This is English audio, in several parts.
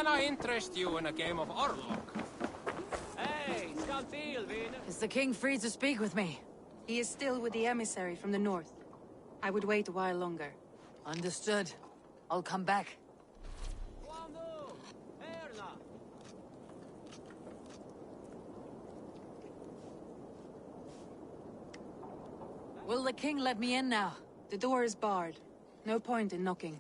can I interest you in a game of Orlok? Is the king free to speak with me? He is still with the emissary from the north. I would wait a while longer. Understood. I'll come back. Will the king let me in now? The door is barred. No point in knocking.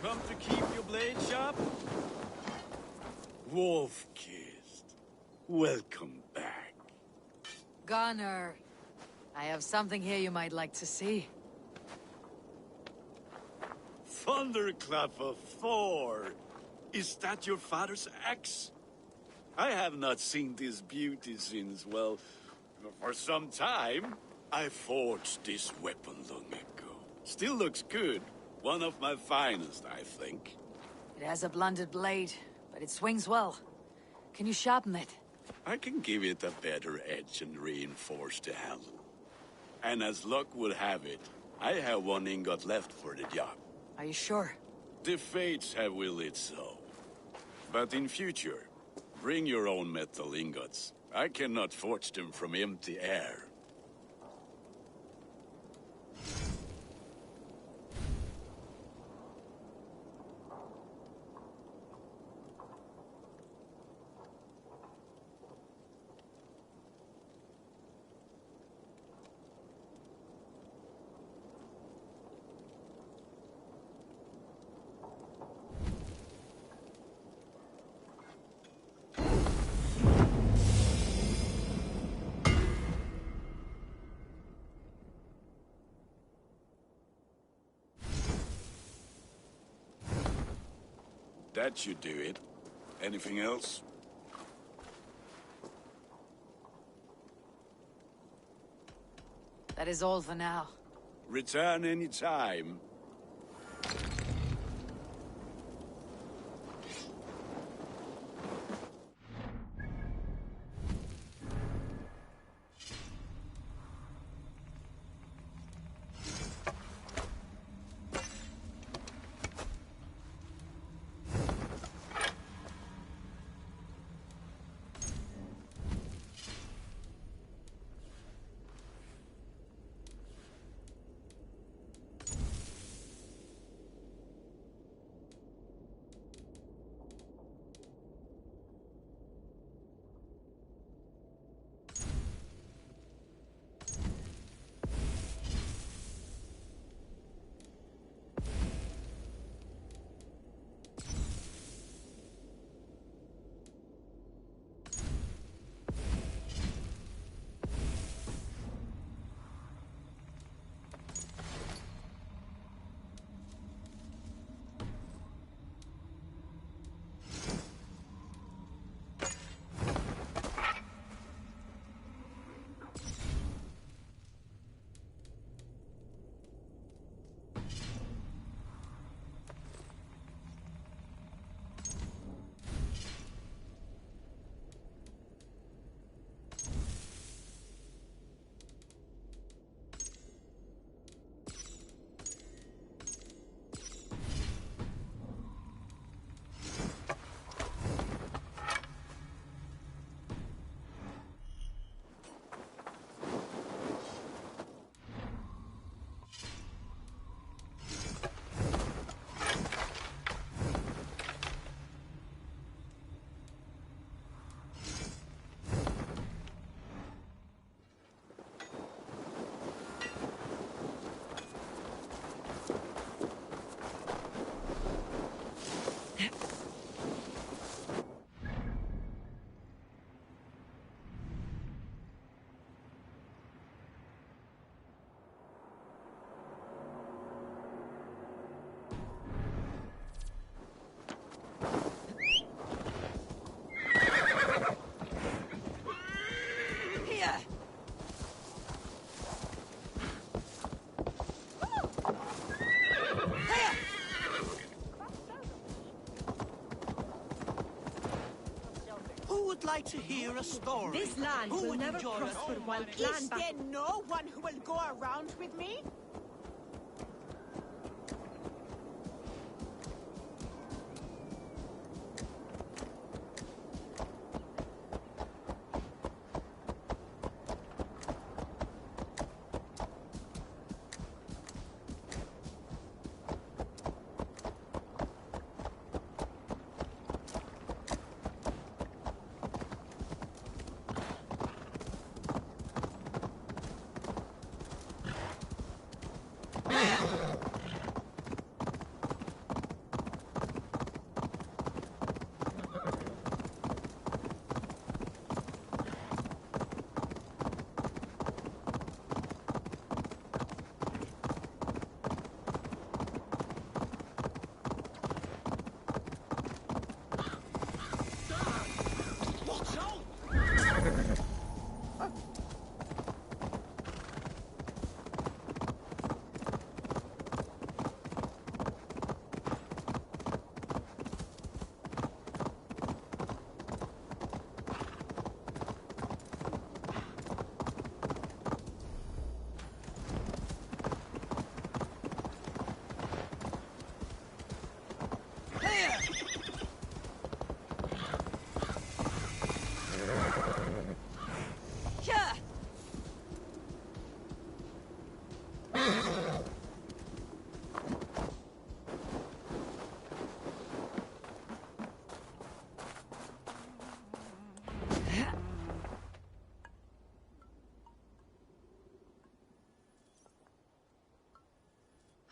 Come to keep your blade sharp? Wolf-kissed, welcome back. Gunnar, I have something here you might like to see. Thunderclap of Thor! Is that your father's axe? I have not seen this beauty since, well, for some time. I forged this weapon long ago. Still looks good. One of my finest, I think. It has a blunted blade, but it swings well. Can you sharpen it? I can give it a better edge and reinforce the handle. And as luck would have it, I have one ingot left for the job. Are you sure? The fates have willed it so. But in future, bring your own metal ingots. I cannot forge them from empty air. That should do it. Anything else? That is all for now. Return any time. like to hear a story. This land Who will would never enjoy prosper while Is clan there no one who will go around with me?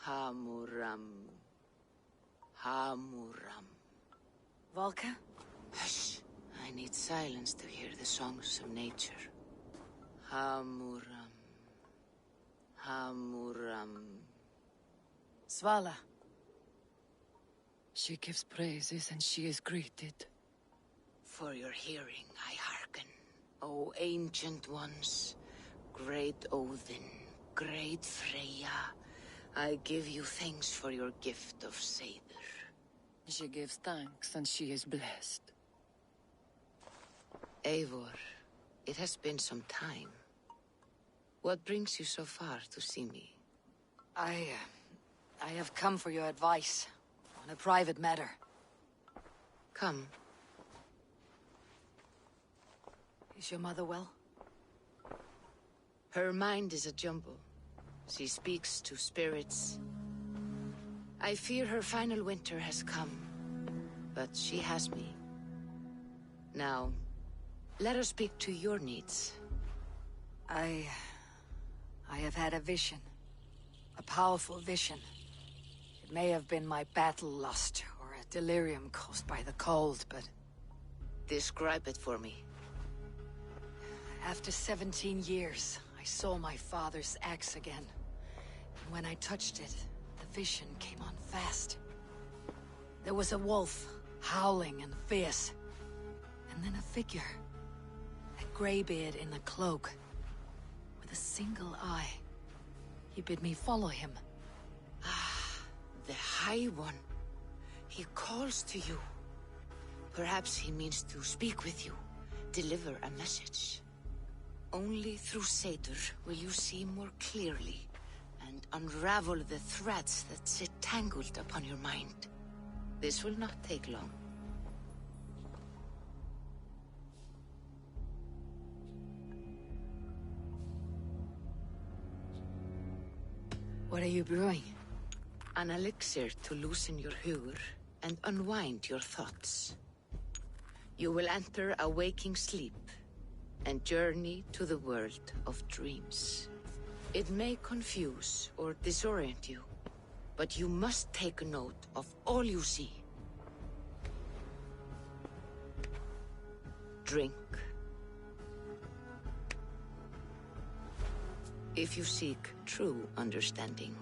Hamuram. Hamuram. Volka? Hush. I need silence to hear the songs of nature. Hamuram. Hamuram. Svala. She gives praises and she is greeted. For your hearing I hearken, O ancient ones, great Odin, great Freya. I give you thanks for your gift of Seder. She gives thanks and she is blessed. Eivor, it has been some time. What brings you so far to see me? I have come for your advice on a private matter. Come. Is your mother well? Her mind is a jumble. She speaks to spirits. I fear her final winter has come, but she has me. Now, let us speak to your needs. I have had a vision. A powerful vision. It may have been my battle lust, or a delirium caused by the cold, but... Describe it for me. After 17 years, I saw my father's axe again. And when I touched it, the vision came on fast. There was a wolf, howling and fierce. And then a figure. A graybeard in a cloak. With a single eye. He bid me follow him. Ah, the High One. He calls to you. Perhaps he means to speak with you. Deliver a message. Only through Seder will you see more clearly and unravel the threads that sit tangled upon your mind. This will not take long. What are you brewing? An elixir to loosen your huger and unwind your thoughts. You will enter a waking sleep and journey to the world of dreams. It may confuse or disorient you, but you must take note of all you see. Drink. If you seek true understanding.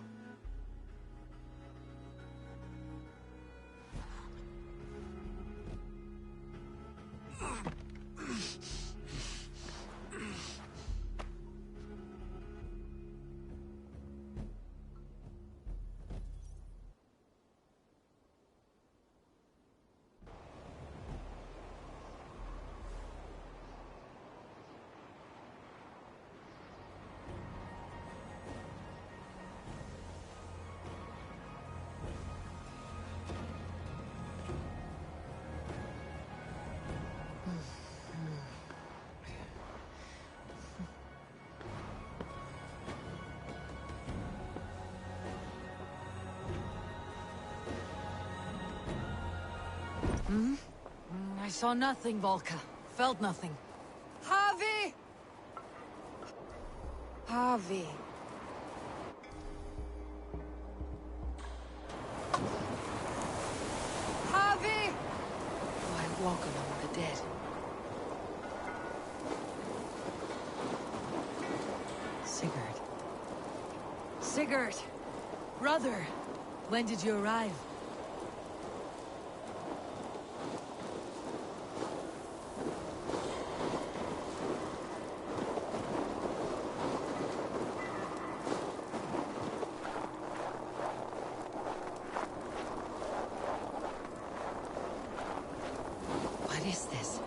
I saw nothing, Volka. Felt nothing. Harvey! Harvey. Harvey! Why walk among the dead? Sigurd. Sigurd! Brother! When did you arrive? What is this?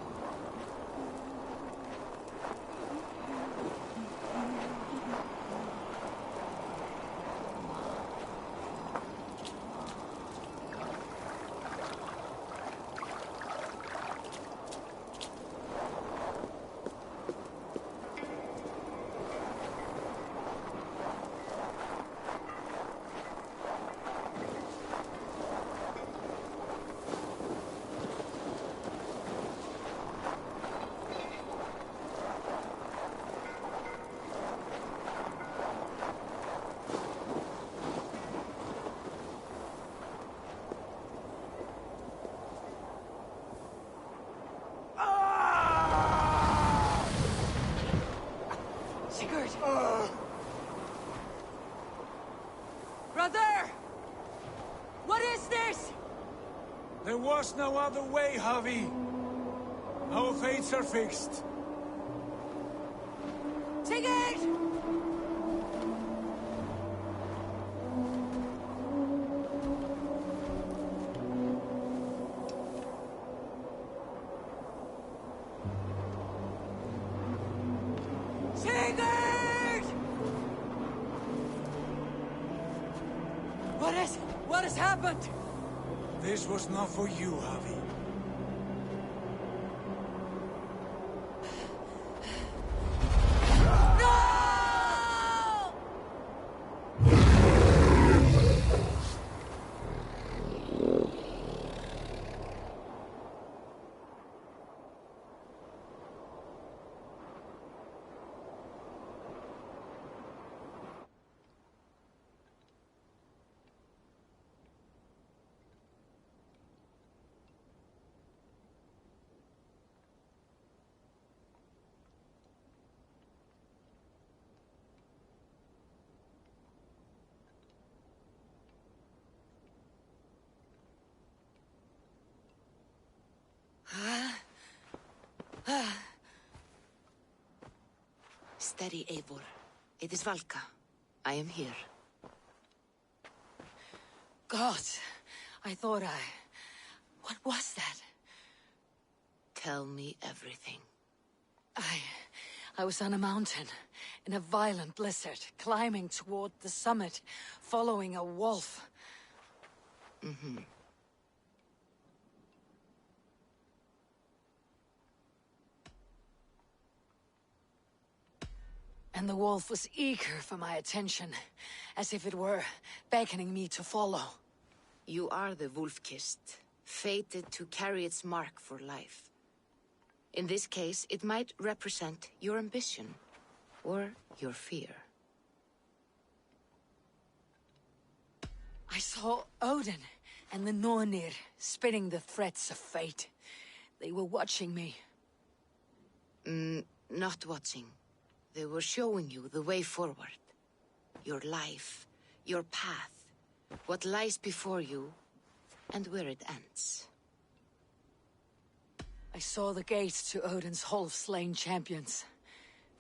Sigurd! Brother! What is this? There was no other way, Javi. Our fates are fixed. Sigurd! Sigurd! What has happened? This was not for you, Javi. No! Steady, Eivor. It is Valka. I am here. God, I thought I... What was that? Tell me everything. I was on a mountain, in a violent blizzard, climbing toward the summit, following a wolf. And the wolf was eager for my attention, as if it were beckoning me to follow. You are the wolf-kissed, fated to carry its mark for life. In this case, it might represent your ambition, or your fear. I saw Odin and the Nornir spitting the threats of fate. They were watching me. Not watching. They were showing you the way forward. Your life, your path, what lies before you, and where it ends. I saw the gates to Odin's Hall of Slain Champions.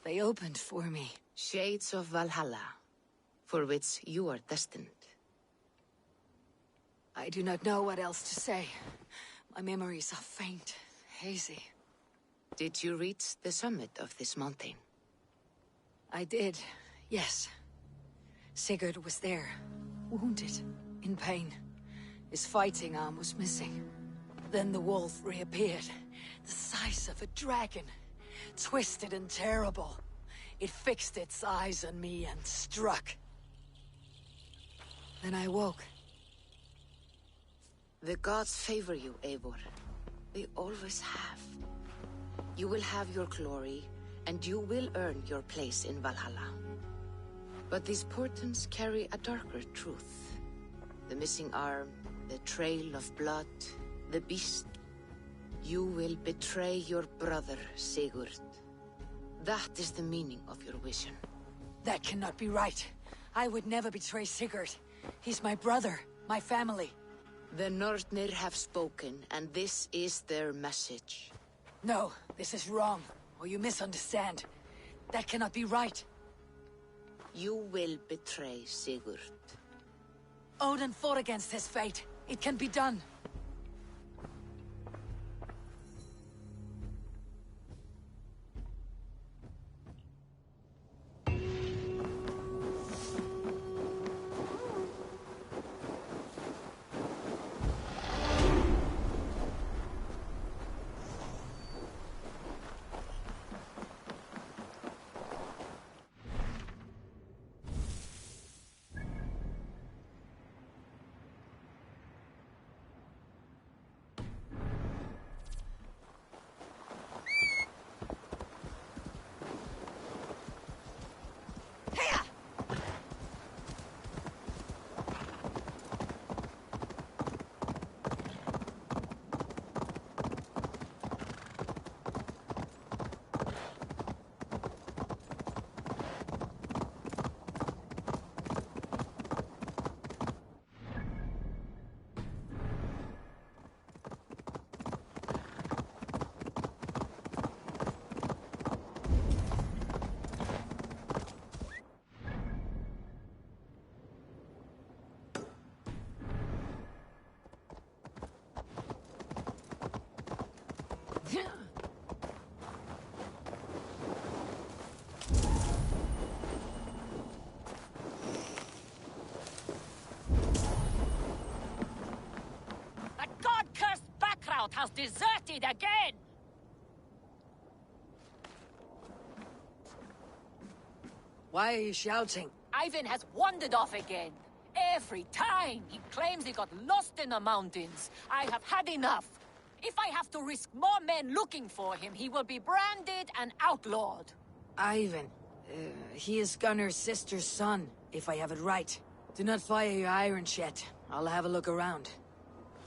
They opened for me. Shades of Valhalla, for which you are destined. I do not know what else to say. My memories are faint, hazy. Did you reach the summit of this mountain? I did, yes. Sigurd was there, wounded, in pain. His fighting arm was missing. Then the wolf reappeared, the size of a dragon, twisted and terrible. It fixed its eyes on me and struck. Then I woke. The gods favor you, Eivor. We always have. You will have your glory, and you will earn your place in Valhalla. But these portents carry a darker truth. The missing arm, the trail of blood, the beast. You will betray your brother, Sigurd. That is the meaning of your vision. That cannot be right. I would never betray Sigurd. He's my brother, my family. The Nordnir have spoken, and this is their message. No, this is wrong, or you misunderstand. That cannot be right. You will betray Sigurd. Odin fought against his fate. It can be done. Has deserted again! Why are you shouting? Ivan has wandered off again. Every time he claims he got lost in the mountains. I have had enough. If I have to risk more men looking for him, he will be branded and outlawed. Ivan. He is Gunnar's sister's son, if I have it right. Do not fire your irons yet. I'll have a look around.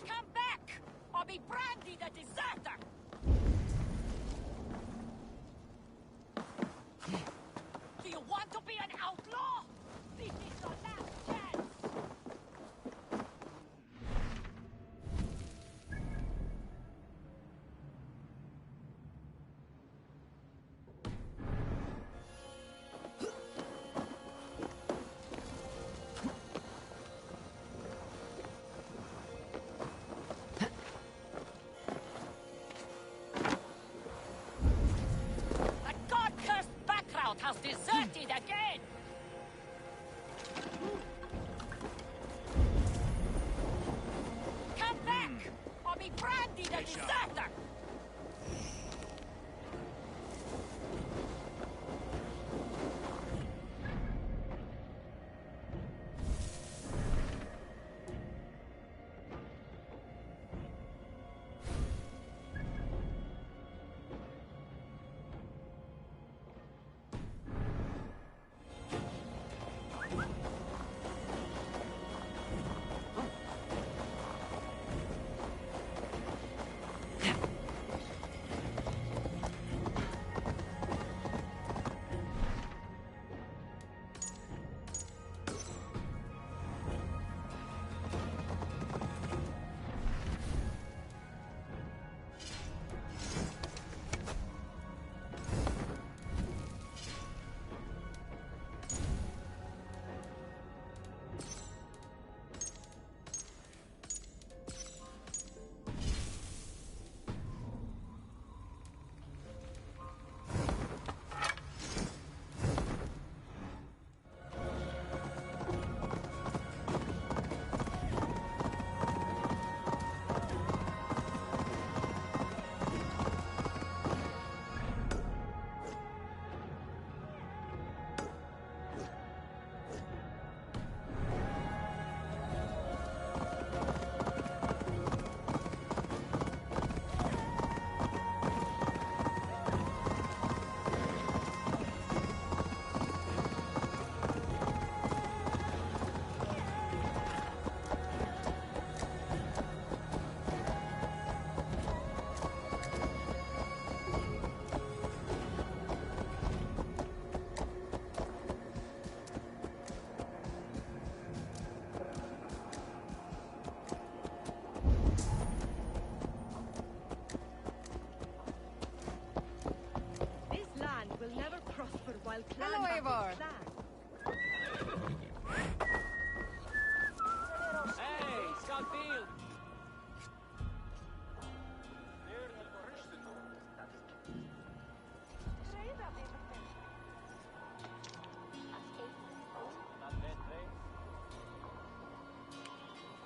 Come back, or be branded a deserter! Do you want to be an outlaw? This is your last chance! Has deserted again! Come back, or be branded a deserter!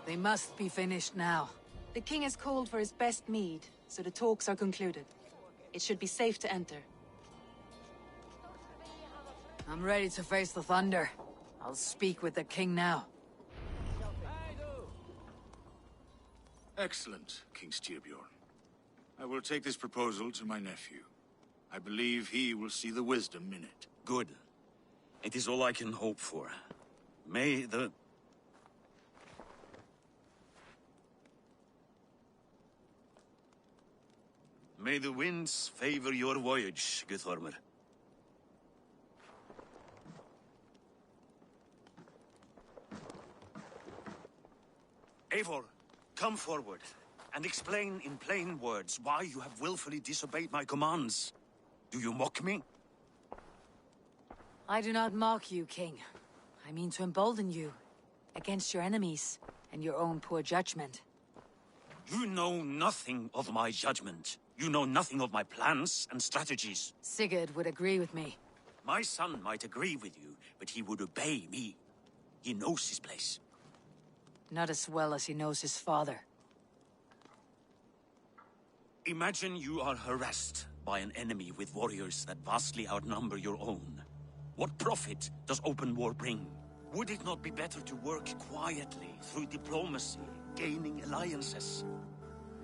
They must be finished now. The king has called for his best mead, so the talks are concluded. It should be safe to enter. I'm ready to face the thunder. I'll speak with the king now. Excellent, King Styrbjorn. I will take this proposal to my nephew. I believe he will see the wisdom in it. Good. It is all I can hope for. May the... May the winds favor your voyage, Guthormer. Eivor, come forward, and explain in plain words why you have willfully disobeyed my commands. Do you mock me? I do not mock you, King. I mean to embolden you against your enemies and your own poor judgment. You know nothing of my judgment. You know nothing of my plans and strategies. Sigurd would agree with me. My son might agree with you, but he would obey me. He knows his place. Not as well as he knows his father. Imagine you are harassed by an enemy with warriors that vastly outnumber your own. What profit does open war bring? Would it not be better to work quietly through diplomacy, gaining alliances?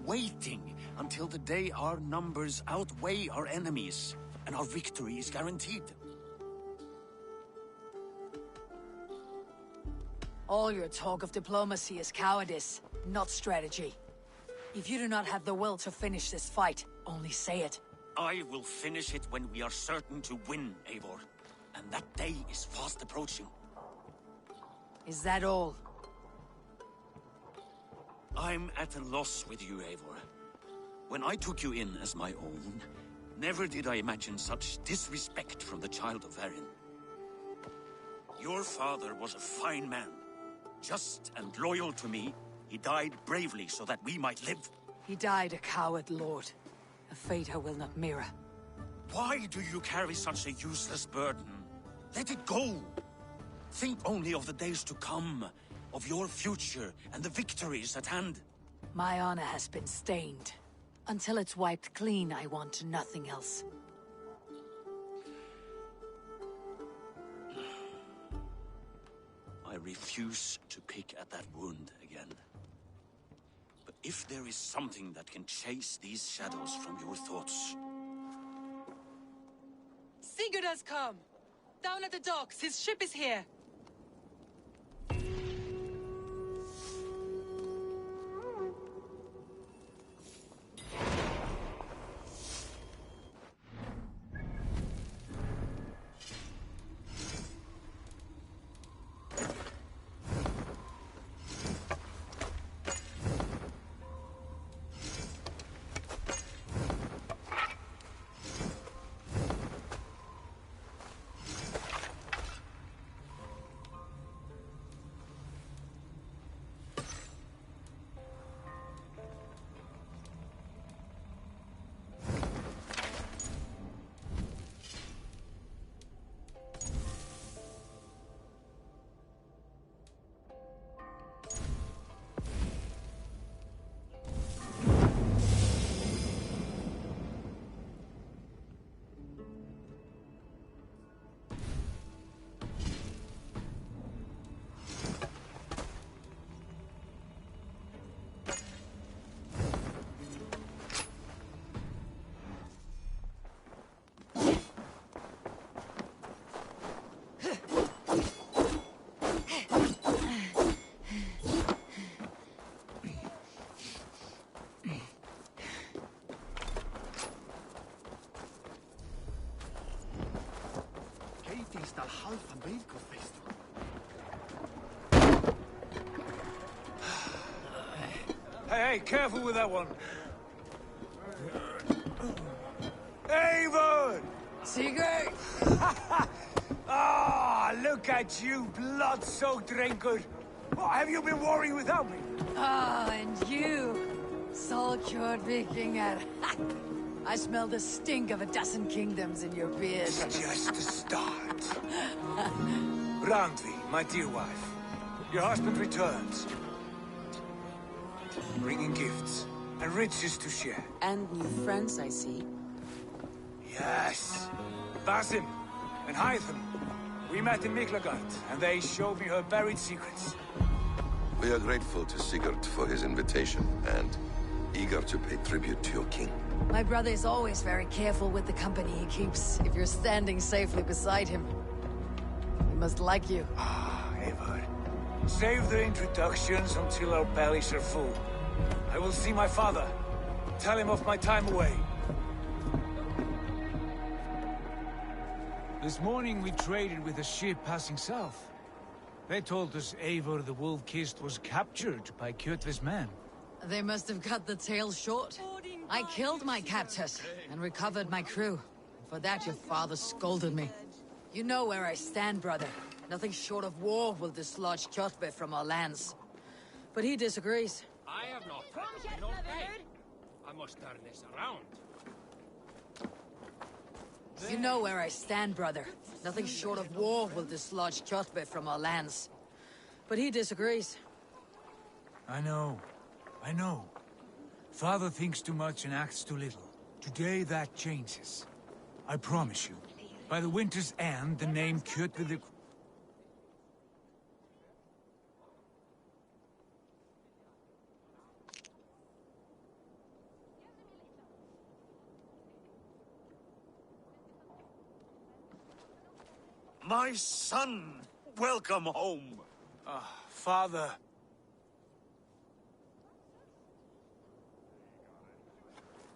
Waiting until the day our numbers outweigh our enemies, and our victory is guaranteed. All your talk of diplomacy is cowardice, not strategy. If you do not have the will to finish this fight, only say it. I will finish it when we are certain to win, Eivor. And that day is fast approaching. Is that all? I'm at a loss with you, Eivor. When I took you in as my own, never did I imagine such disrespect from the child of Varin. Your father was a fine man. Just and loyal to me, he died bravely so that we might live. He died a coward, Lord. A fate I will not mirror. Why do you carry such a useless burden? Let it go! Think only of the days to come, of your future and the victories at hand. My honor has been stained. Until it's wiped clean, I want nothing else. I refuse to pick at that wound again. But if there is something that can chase these shadows from your thoughts... Sigurd has come! Down at the docks, his ship is here! Hey, careful with that one. Eivor! Sigurd! Ah, look at you, blood-soaked drinker. What have you been worrying without me? Ah, and you, Solkjord Vikingar. I smell the stink of a dozen kingdoms in your beard. Just the start. Randvi, my dear wife. Your husband returns. bringing gifts and riches to share. And new friends, I see. Yes. Basim and Hytham. We met in Miklagard, and they showed me her buried secrets. We are grateful to Sigurd for his invitation, and eager to pay tribute to your king. My brother is always very careful with the company he keeps, if you're standing safely beside him. He must like you. Ah, Eivor. Save the introductions until our bellies are full. I will see my father. Tell him of my time away. This morning we traded with a ship passing south. They told us Eivor the Wolf-Kissed was captured by Kjotve's men. They must have cut the tail short. I killed my captors and recovered my crew. For that your father scolded me. You know where I stand, brother. Nothing short of war will dislodge Kjotve from our lands. But he disagrees. I have not. I don't pay. I must turn this around. You know where I stand, brother. Nothing short of war will dislodge Kjotve from our lands. But he disagrees. I know. I know. Father thinks too much and acts too little. Today that changes. I promise you. By the winter's end, the name Kjotve the... My son! Welcome home! Father...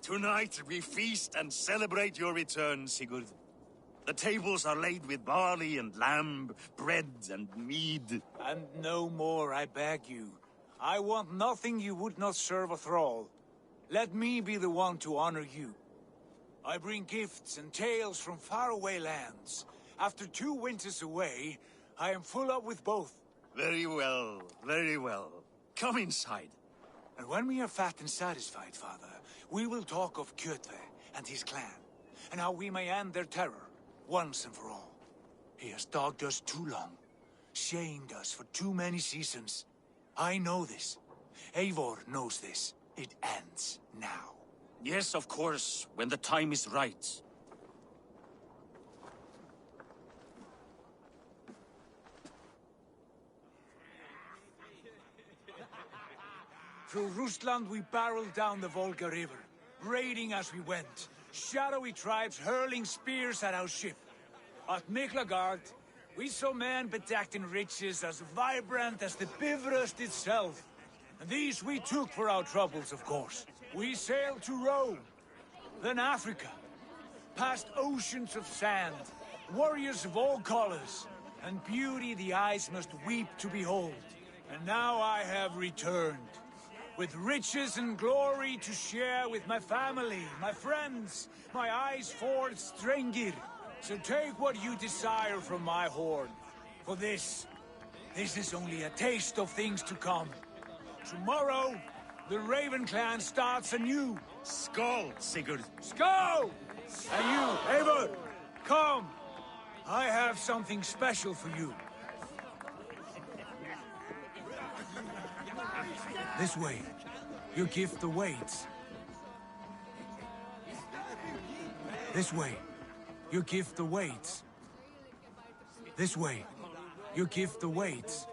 Tonight we feast and celebrate your return, Sigurd. The tables are laid with barley and lamb, bread and mead. And no more, I beg you. I want nothing you would not serve a thrall. Let me be the one to honor you. I bring gifts and tales from faraway lands. After 2 winters away, I am full up with both. Very well, very well. Come inside. And when we are fat and satisfied, Father, we will talk of Kjotve and his clan, and how we may end their terror, once and for all. He has dogged us too long, shamed us for too many seasons. I know this. Eivor knows this. It ends now. Yes, of course, when the time is right. Through Rusland we barreled down the Volga River, raiding as we went. Shadowy tribes hurling spears at our ship. At Miklagard, we saw men bedecked in riches as vibrant as the Bifrost itself. And these we took for our troubles, of course. We sailed to Rome, then Africa, past oceans of sand, warriors of all colors, and beauty the eyes must weep to behold. And now I have returned, with riches and glory to share with my family, my friends, my eyes forged Strengir. So take what you desire from my hoard. For this is only a taste of things to come. Tomorrow, the Raven clan starts anew. Skål, Sigurd. Skål! And you, Eivor, come. I have something special for you. This way. Your gift awaits. This way. Your gift awaits. This way. Your gift awaits.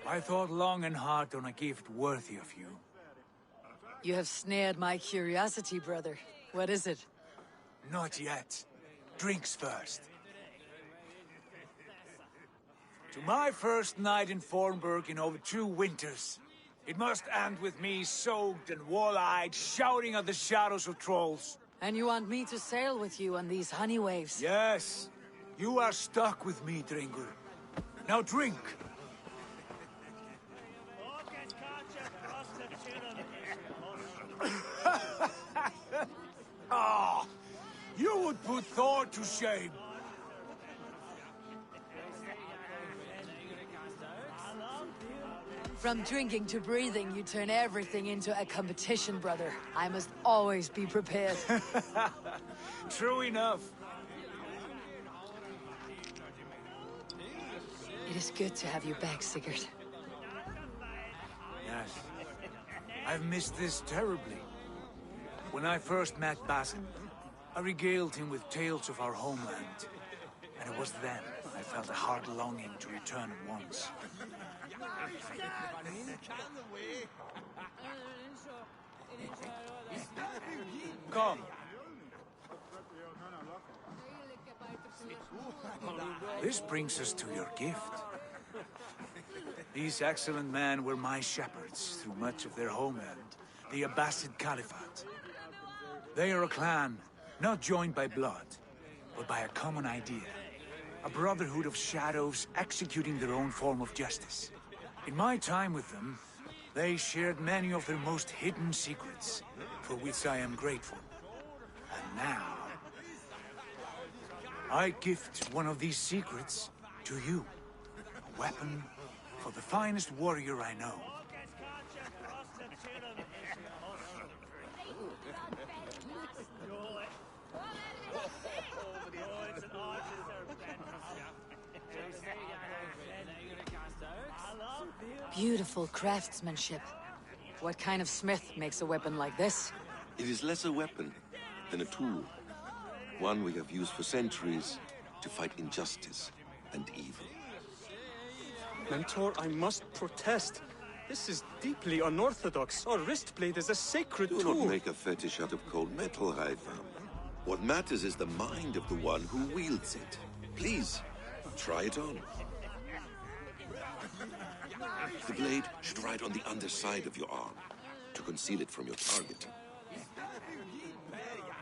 I thought long and hard on a gift worthy of you. You have snared my curiosity, brother. What is it? Not yet. Drinks first. To my first night in Fornburg in over 2 winters. It must end with me soaked and wall-eyed, shouting at the shadows of trolls. And you want me to sail with you on these honey waves? Yes. You are stuck with me, Dringur. Now drink. Ah, you would put Thor to shame. From drinking to breathing, you turn everything into a competition, brother. I must always be prepared. True enough. It is good to have you back, Sigurd. Yes. I've missed this terribly. When I first met Basil, I regaled him with tales of our homeland. And it was then I felt a heart longing to return at once. Come. This brings us to your gift. These excellent men were my shepherds through much of their homeland, the Abbasid Caliphate. They are a clan, not joined by blood, but by a common idea. A brotherhood of shadows executing their own form of justice. In my time with them, they shared many of their most hidden secrets, for which I am grateful. And now, I gift one of these secrets to you. A weapon for the finest warrior I know. Beautiful craftsmanship. What kind of smith makes a weapon like this? It is less a weapon than a tool. One we have used for centuries to fight injustice and evil. Mentor, I must protest. This is deeply unorthodox. Our wrist blade is a sacred tool. Do not make a fetish out of cold metal, Haitham. What matters is the mind of the one who wields it. Please, try it on. The blade should ride on the underside of your arm, to conceal it from your target.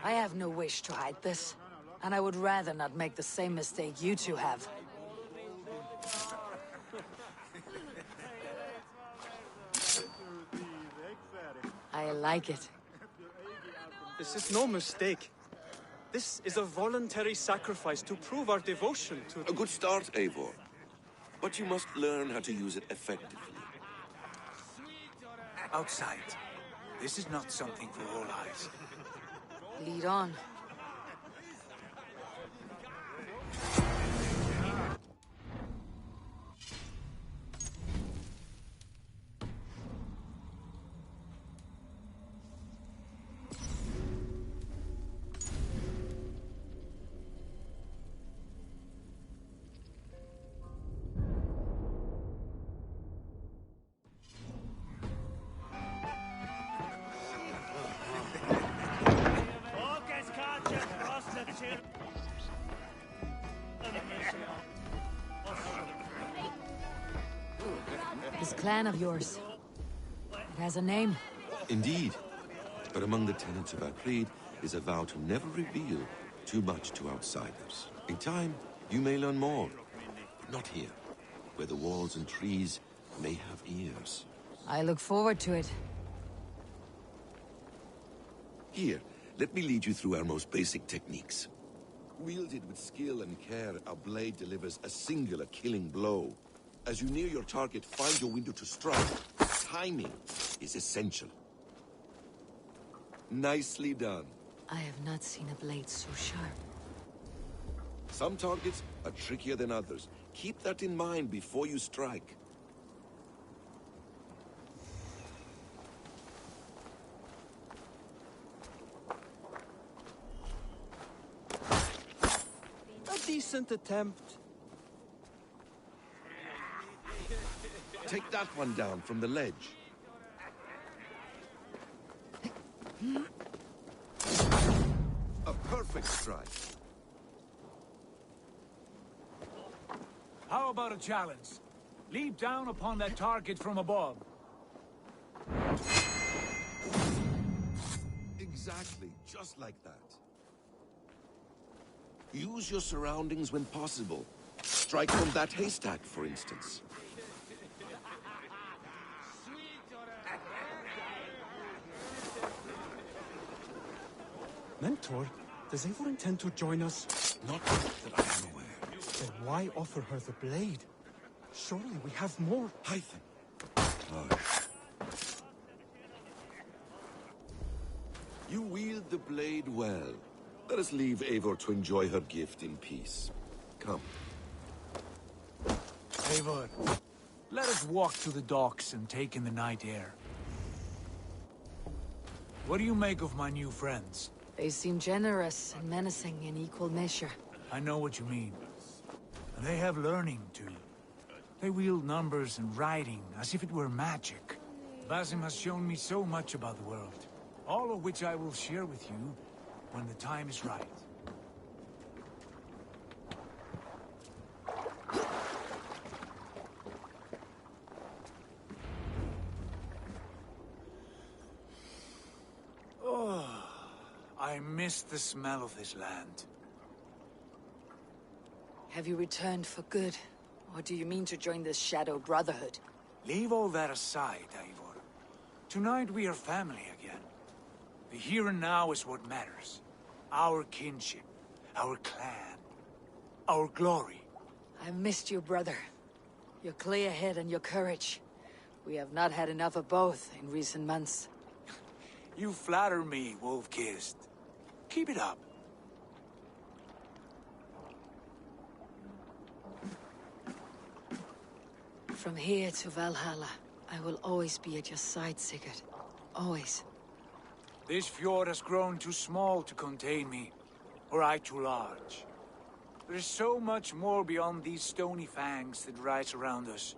I have no wish to hide this, and I would rather not make the same mistake you two have. I like it. This is no mistake. This is a voluntary sacrifice to prove our devotion to... A good start, Eivor. But you must learn how to use it effectively. Outside. This is not something for all eyes. Lead on. This clan of yours, it has a name? Indeed. But among the tenets of our creed is a vow to never reveal too much to outsiders. In time, you may learn more. But not here, where the walls and trees may have ears. I look forward to it. Here, let me lead you through our most basic techniques. Wielded with skill and care, our blade delivers a singular killing blow. As you near your target, find your window to strike. Timing is essential. Nicely done. I have not seen a blade so sharp. Some targets are trickier than others. Keep that in mind before you strike. A decent attempt. Take that one down from the ledge. A perfect strike. How about a challenge? Leap down upon that target from above. Exactly, just like that. Use your surroundings when possible. Strike from that haystack, for instance. Mentor, does Eivor intend to join us? Not that I am aware. Then why offer her the blade? Surely we have more. Hytham. Hush. You wield the blade well. Let us leave Eivor to enjoy her gift in peace. Come. Eivor, Let us walk to the docks and take in the night air. What do you make of my new friends? They seem generous and menacing in equal measure. I know what you mean. And they have learning, too. They wield numbers and writing as if it were magic. Basim has shown me so much about the world, all of which I will share with you when the time is right. Oh, I miss the smell of this land. Have you returned for good? Or do you mean to join the Shadow Brotherhood? Leave all that aside, Eivor. Tonight we are family again. The here and now is what matters. Our kinship, our clan, our glory. I've missed you, brother. Your clear head and your courage. We have not had enough of both in recent months. You flatter me, Wolf-Kissed. Keep it up. From here to Valhalla, I will always be at your side, Sigurd. Always. This fjord has grown too small to contain me, or I too large. There is so much more beyond these stony fangs that rise around us.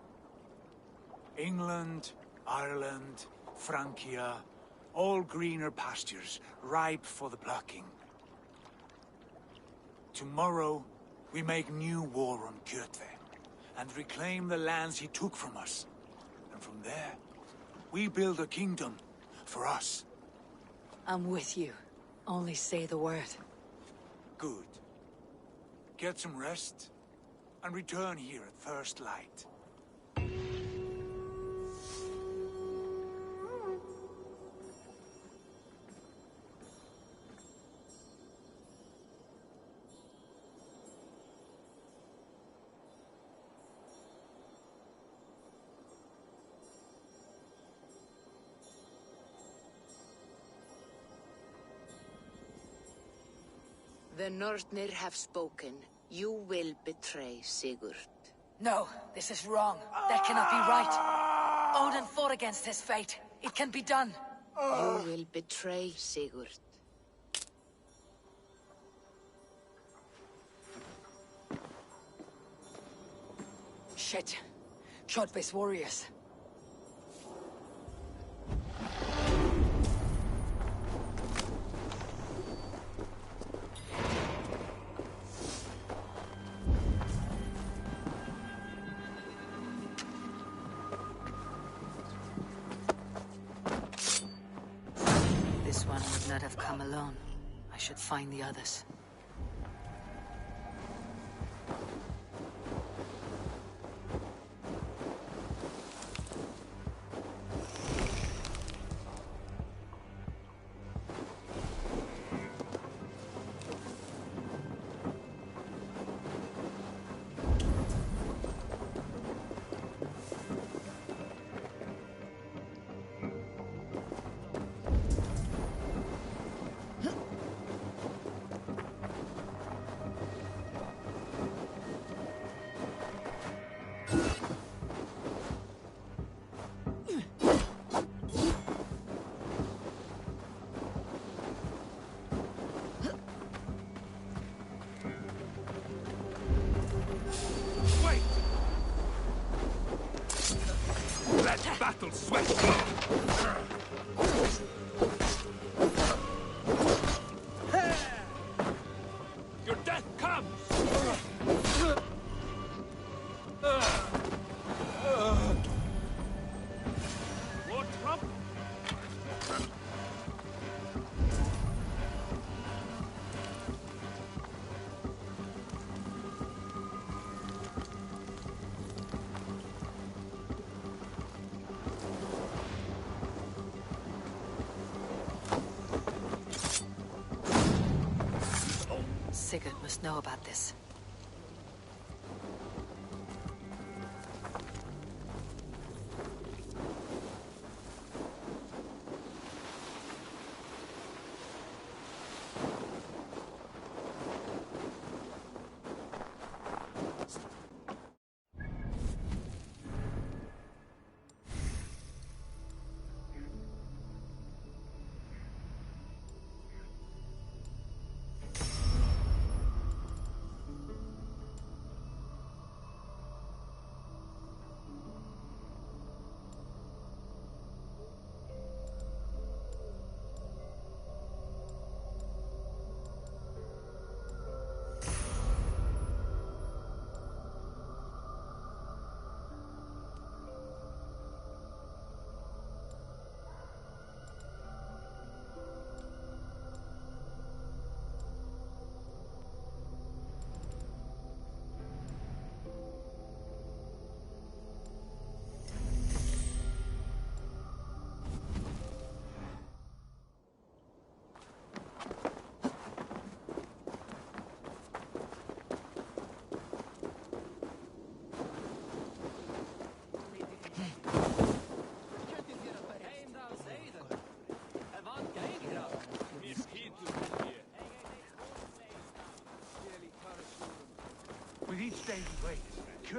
England, Ireland, Francia, all greener pastures, ripe for the plucking. Tomorrow, we make new war on Kjotve, and reclaim the lands he took from us. And from there, we build a kingdom for us. I'm with you. Only say the word. Good. Get some rest, and return here at first light. The Nornir have spoken. You will betray Sigurd. No, this is wrong. That cannot be right. Odin fought against his fate. It can be done. You will betray Sigurd. Shit. Kjotve's warriors. This one would not have come alone. I should find the others. Battle sweat! Your death comes! Lord Trump? Sigurd must know about this.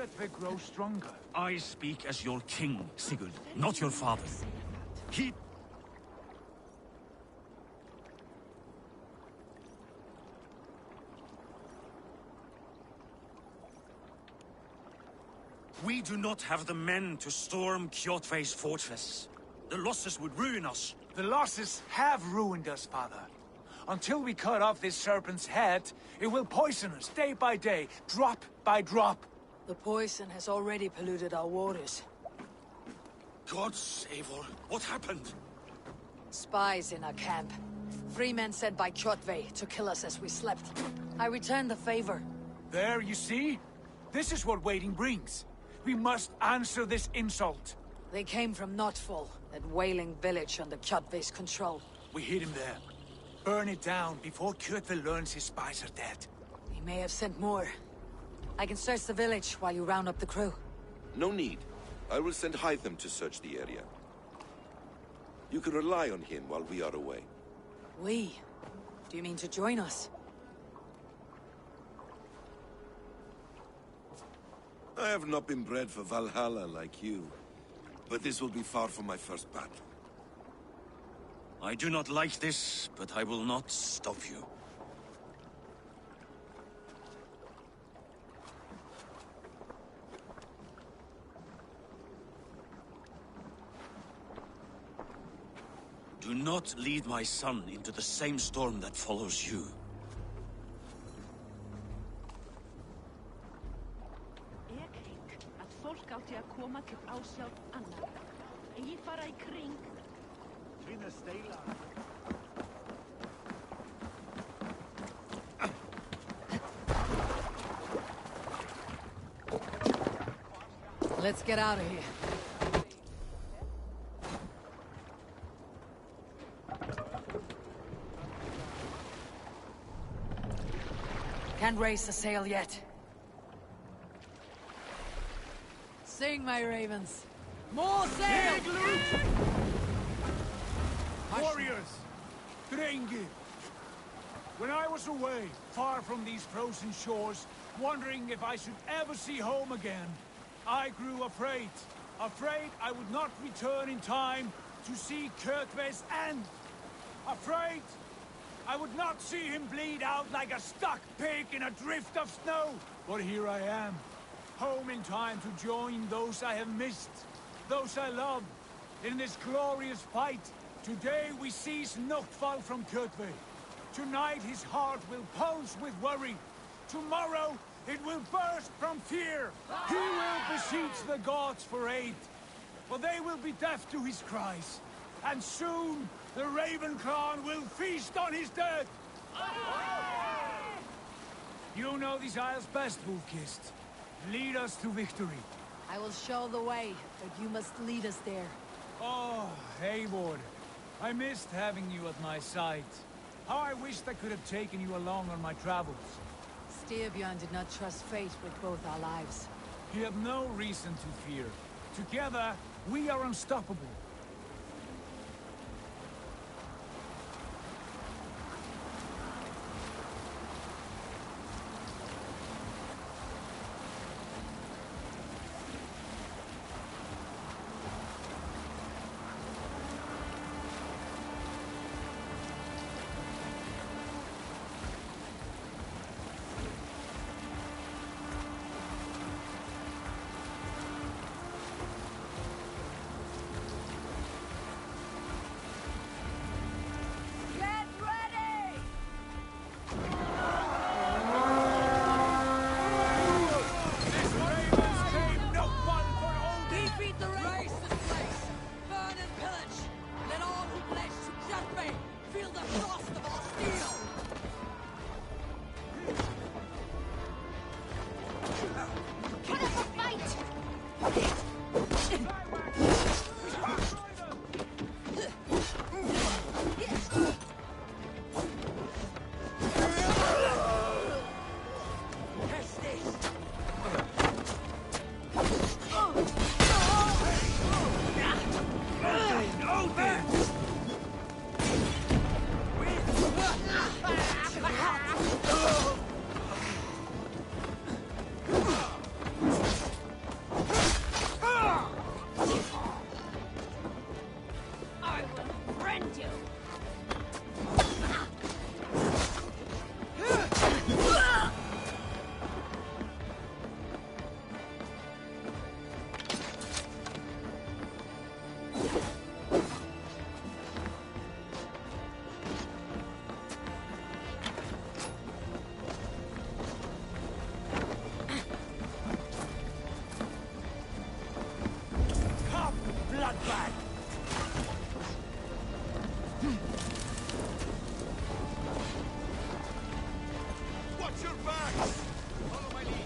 Kjotve grow stronger? I speak as your king, Sigurd, not your father. He... We do not have the men to storm Kjotve's fortress. The losses would ruin us. The losses have ruined us, father. Until we cut off this serpent's head, it will poison us day by day, drop by drop. The poison has already polluted our waters. God save her. What happened? Spies in our camp. 3 men sent by Kjotve to kill us as we slept. I returned the favor. There, you see? This is what waiting brings. We must answer this insult. They came from Notfall, that whaling village under Kjotve's control. We hid him there. Burn it down before Kjotve learns his spies are dead. He may have sent more. I can search the village while you round up the crew. No need. I will send Hytham to search the area. You can rely on him while we are away. We? Do you mean to join us? I have not been bred for Valhalla like you, but this will be far from my first battle. I do not like this, but I will not stop you. Do not lead my son into the same storm that follows you. Fólk átti að koma til ásjálf annar. Eigi fara í kring. Tvinna steila. Let's get out of here. Can't raise the sail yet. Sing, my ravens. More sail! Warriors! Drengi! When I was away, far from these frozen shores, wondering if I should ever see home again, I grew afraid. Afraid I would not return in time to see Kjotve's end. Afraid I would not see him bleed out like a stuck pig in a drift of snow. But here I am. Home in time to join those I have missed, those I love, in this glorious fight. Today we seize Notfall from Kjotve. Tonight his heart will pulse with worry. Tomorrow it will burst from fear. He will beseech the gods for aid, but they will be deaf to his cries. And soon the Raven clan will feast on his dead. You know these isles best, Wolf-Kissed. Lead us to victory. I will show the way, but you must lead us there. Oh, Eivor. I missed having you at my side. How I wished I could have taken you along on my travels. Styrbjörn did not trust fate with both our lives. You have no reason to fear. Together, we are unstoppable. back! Watch your backs! Follow my lead.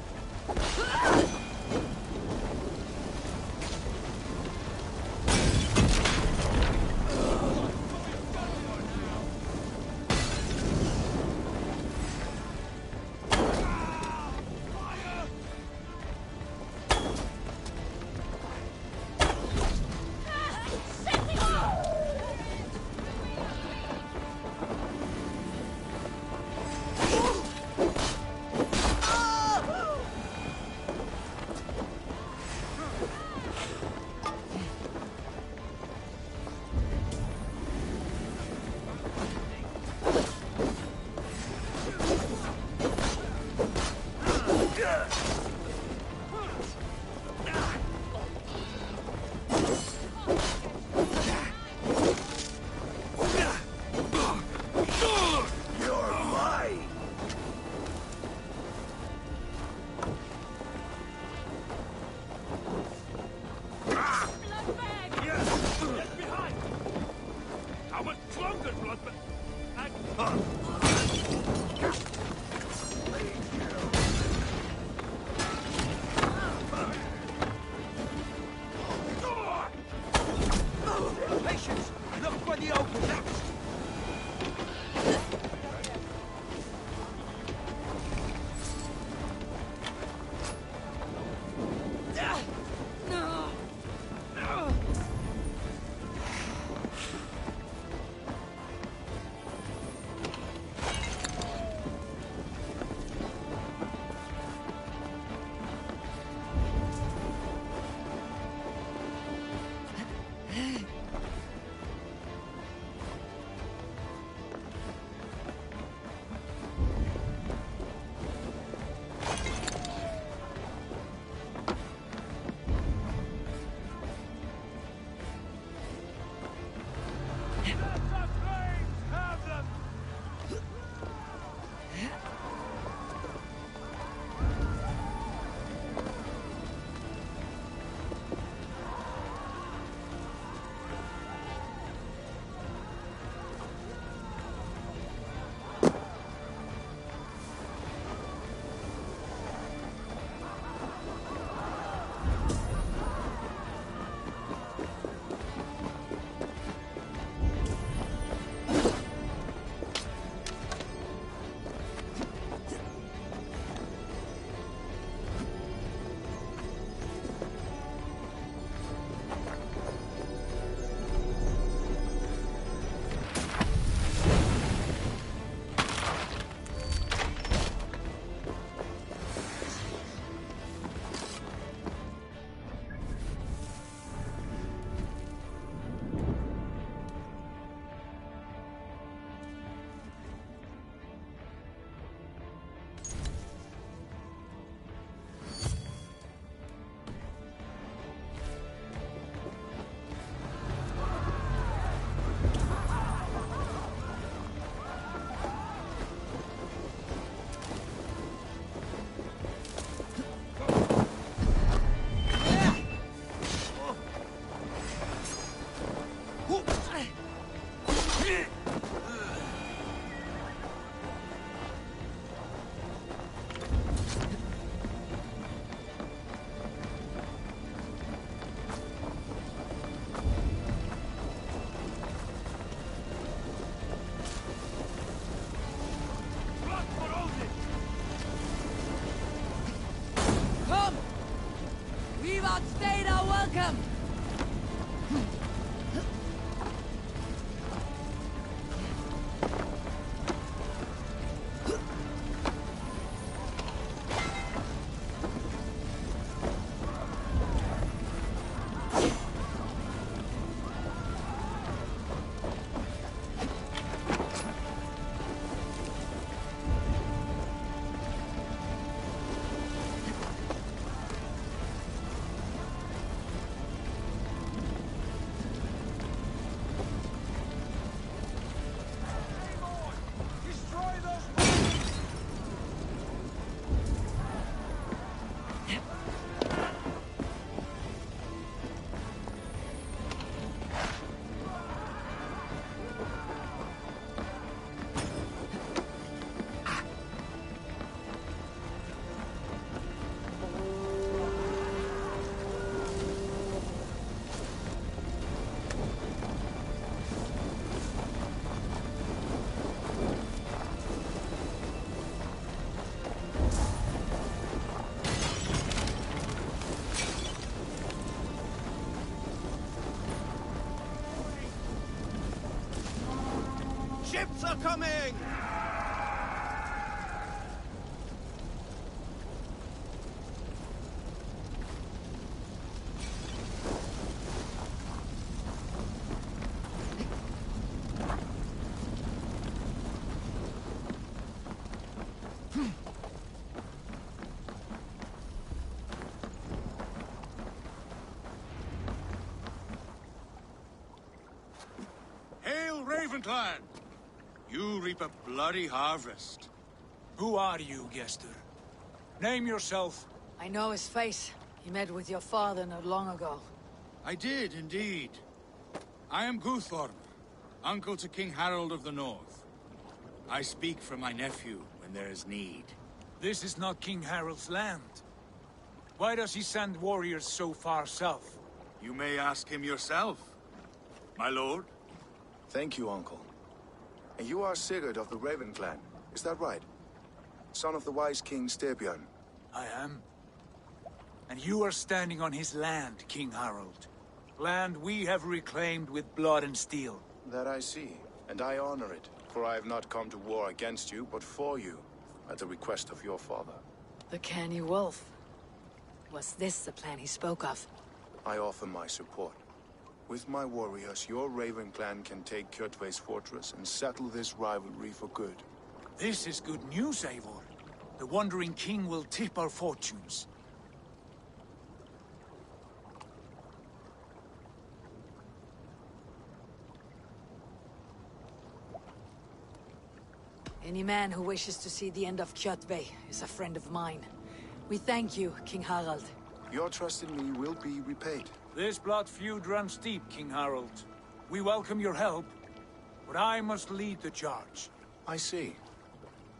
How much longer, Bloodman? Patience! Look for the open next! are coming! Hail, Ravenclan! You reap a bloody harvest. Who are you, Gester? Name yourself. I know his face. He met with your father not long ago. I did, indeed. I am Guthorm, uncle to King Harold of the North. I speak for my nephew when there is need. This is not King Harold's land. Why does he send warriors so far south? You may ask him yourself, my lord. Thank you, uncle. And you are Sigurd of the Raven clan, is that right? Son of the wise King Styrbjörn. I am. And you are standing on his land, King Harold. Land we have reclaimed with blood and steel. That I see, and I honor it, for I have not come to war against you, but for you, at the request of your father. The canny wolf. Was this the plan he spoke of? I offer my support. With my warriors, your Raven clan can take Kjotve's fortress and settle this rivalry for good. This is good news, Eivor. The Wandering King will tip our fortunes. Any man who wishes to see the end of Kjotve is a friend of mine. We thank you, King Harald. Your trust in me will be repaid. This blood feud runs deep, King Harold. We welcome your help, but I must lead the charge. I see.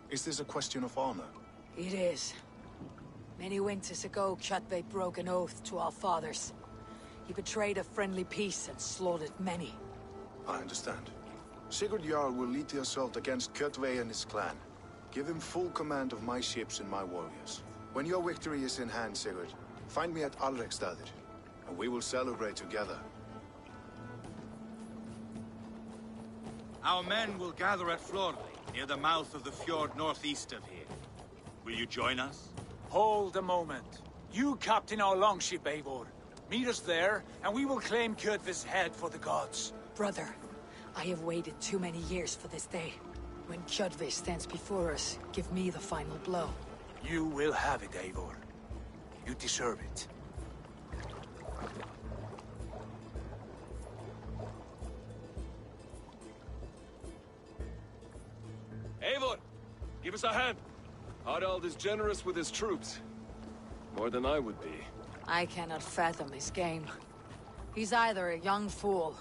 Is this a question of honor? It is. Many winters ago, Kjotve broke an oath to our fathers. He betrayed a friendly peace and slaughtered many. I understand. Sigurd Jarl will lead the assault against Kjotve and his clan. Give him full command of my ships and my warriors. When your victory is in hand, Sigurd, find me at Alrekstadir, and we will celebrate together. Our men will gather at Florley, near the mouth of the fjord northeast of here. Will you join us? Hold a moment. You captain our longship, Eivor. Meet us there, and we will claim Kjotve's head for the gods. Brother, I have waited too many years for this day. When Kjotve stands before us, give me the final blow. You will have it, Eivor. You deserve it. Eivor, give us a hand. Harald is generous with his troops. More than I would be. I cannot fathom his game. He's either a young fool,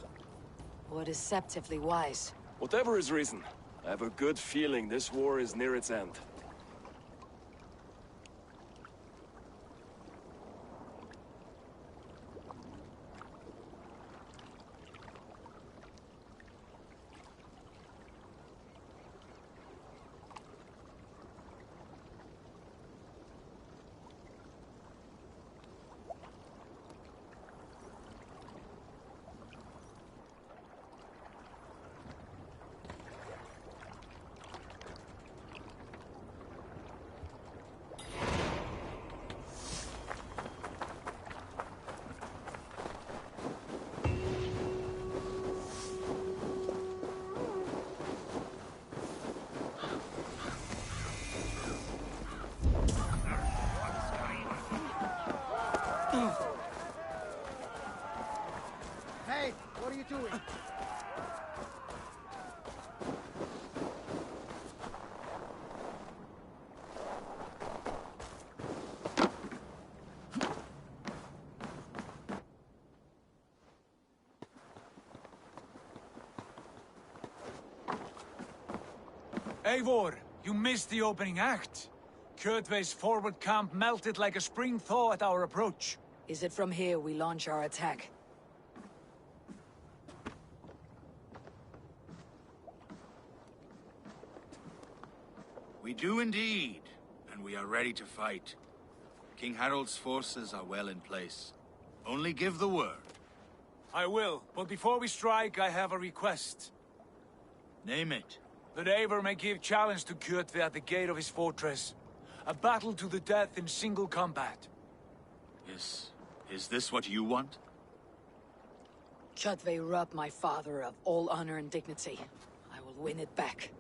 or deceptively wise. Whatever his reason, I have a good feeling this war is near its end. Hey, what are you doing? Eivor, you missed the opening act. Kjotve's forward camp melted like a spring thaw at our approach. Is it from here we launch our attack? We do indeed, and we are ready to fight. King Harold's forces are well in place. Only give the word. I will, but before we strike, I have a request. Name it. that Eivor may give challenge to Kjotve at the gate of his fortress. A battle to the death in single combat. Is this what you want? Kjotve robbed my father of all honor and dignity. I will win it back.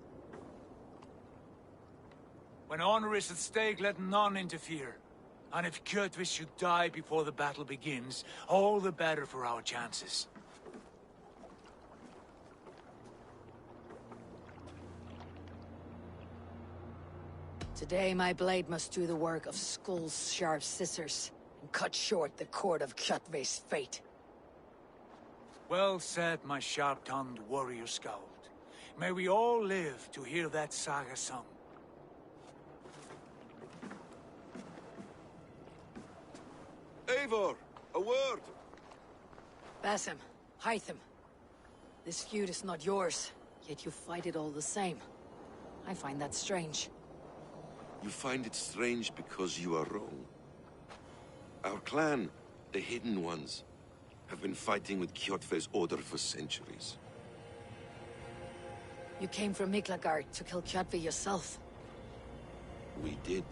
When honor is at stake, let none interfere. And if Kjotve should die before the battle begins, all the better for our chances. Today my blade must do the work of Skull's sharp scissors, and cut short the cord of Kjotve's fate. Well said, my sharp-tongued warrior scout. May we all live to hear that saga sung. Eivor, a word! Basim, Hytham. This feud is not yours, yet you fight it all the same. I find that strange. You find it strange because you are wrong. Our clan, the Hidden Ones, have been fighting with Kjotve's order for centuries. You came from Miklagard to kill Kjotve yourself. We did.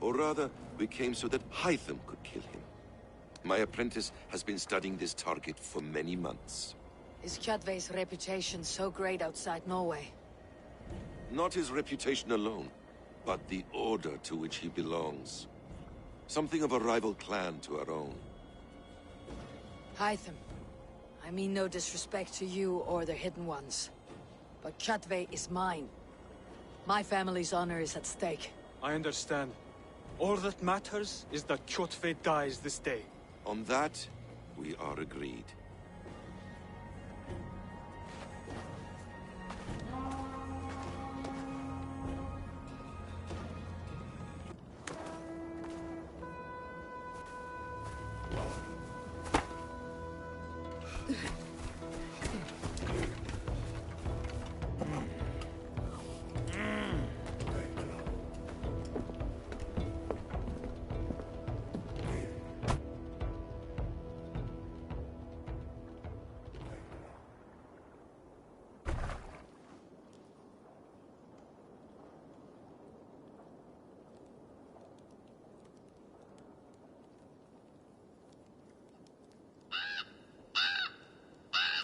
Or rather, we came so that Hytham could kill him. My apprentice has been studying this target for many months. Is Kjotve's reputation so great outside Norway? Not his reputation alone, but the order to which he belongs. Something of a rival clan to our own. Hytham, I mean no disrespect to you or the Hidden Ones, but Kjotve is mine. My family's honor is at stake. I understand. All that matters is that Kjotve dies this day. On that, we are agreed.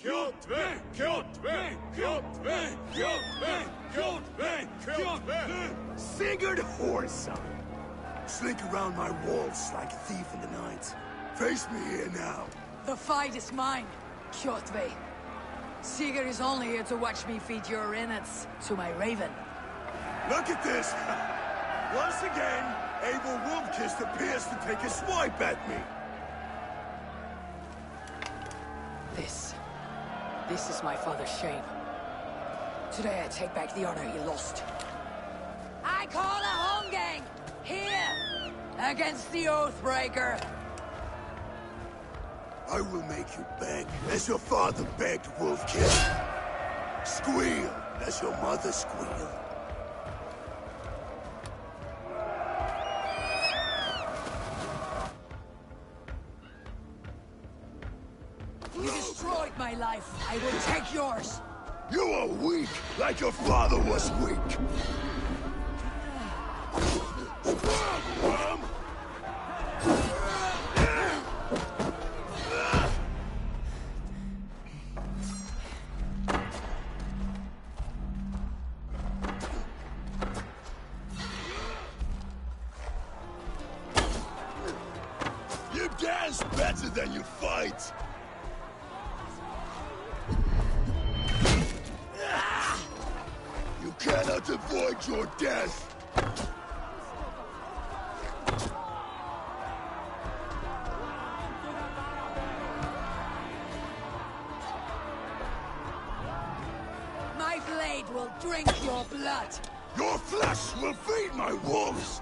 Kjotve! Kjotve! Kjotve! Kjotve! Kjotve! Kjotve! Sigurd Whoreson! Slink around my walls like a thief in the night. Face me here now. The fight is mine, Kjotve. Sigurd is only here to watch me feed your innards to my raven. Look at this! Once again, Abel Wolfkiss appears to take a swipe at me. This is my father's shame. Today I take back the honor he lost. I call a Holmgang! Here! Against the Oathbreaker! I will make you beg, as your father begged, Wolfkiss. Squeal, as your mother squealed. You destroyed my life. I will take yours. You are weak, like your father was weak. You dance better than you fight. You cannot avoid your death! My blade will drink your blood! Your flesh will feed my wolves!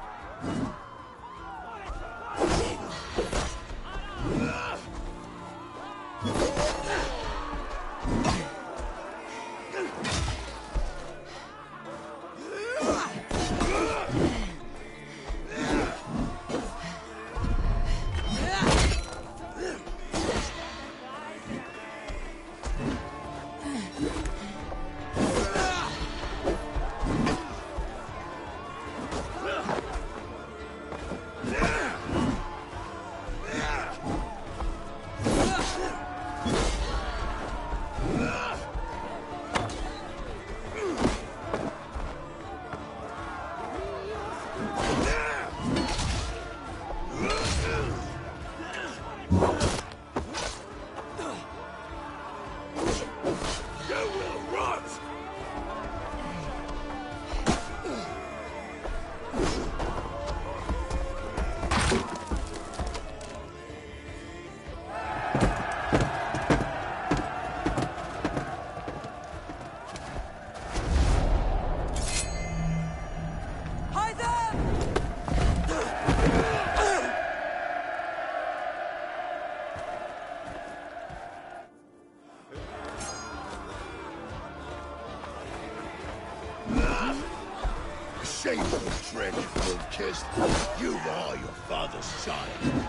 shameful trick, Wolf-Kissed. You are your father's child.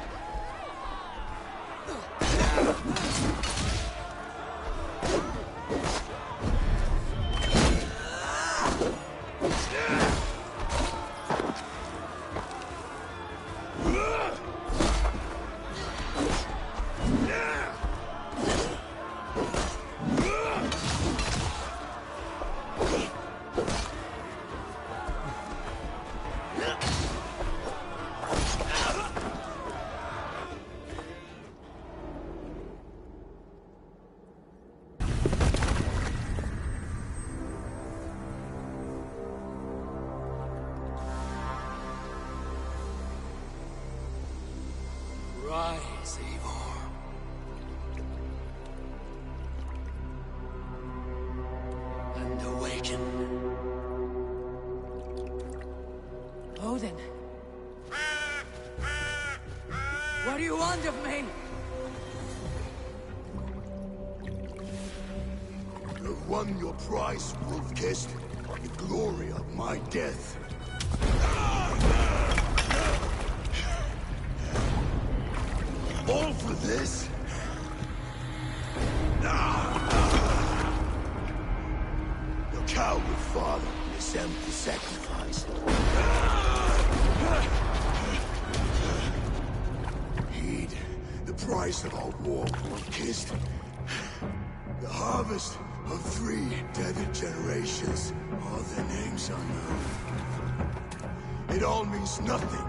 Rise, Eivor. And awaken. Odin. What do you want of me? You've won your prize, Wolf-Kissed. The glory of my death. All for this? Your coward father is empty sacrifice. Heed the price of our war, Wolf-Kissed. The harvest of 3 dead generations. All their names unknown. It all means nothing.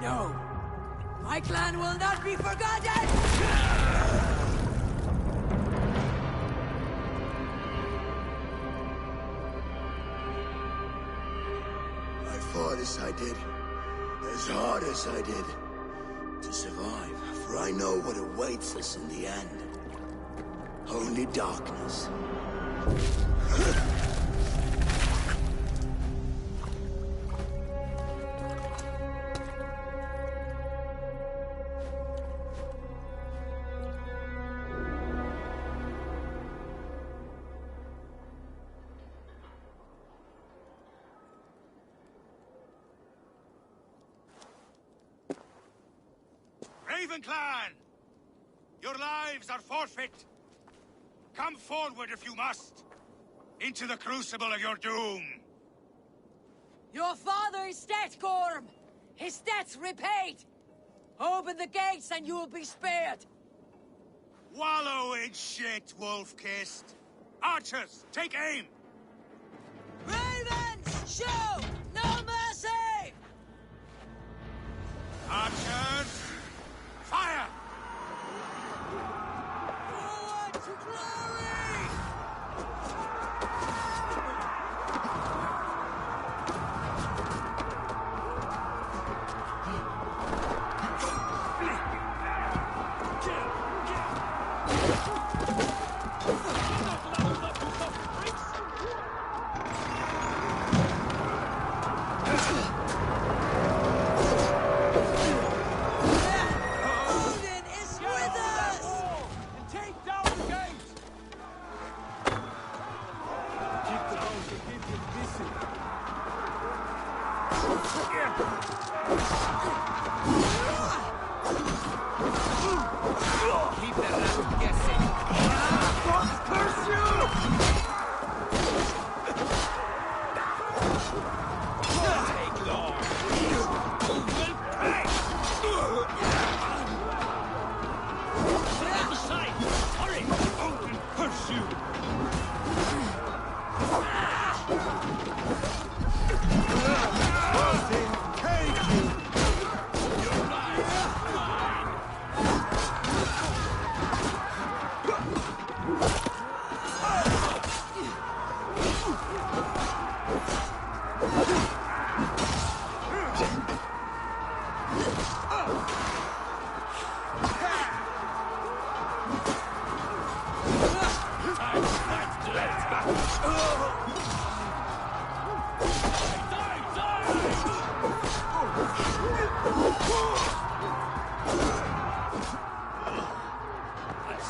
No. My clan will not be forgotten! I fought as I did, as hard as I did, to survive, for I know what awaits us in the end. Only darkness. Raven Clan! Your lives are forfeit! Come forward if you must! Into the crucible of your doom! Your father is dead, Gorm! His debt's repaid! Open the gates and you will be spared! Wallow in shit, Wolf-Kissed! Archers, take aim! Ravens, show no mercy! Archers, fire! Forward to glory!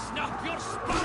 Snap your spine!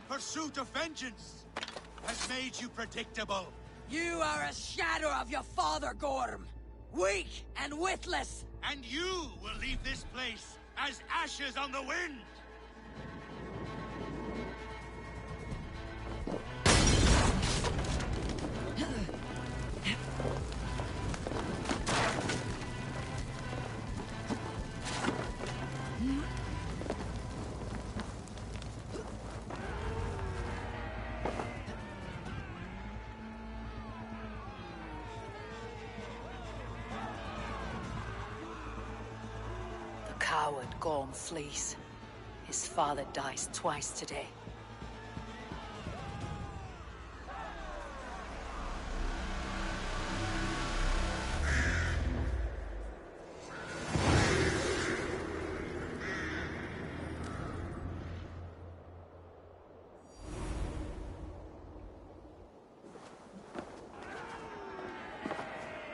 Pursuit of vengeance has made you predictable. You are a shadow of your father, Gorm. Weak and witless. And you will leave this place as ashes on the wind. Coward Gorm flees. His father dies twice today.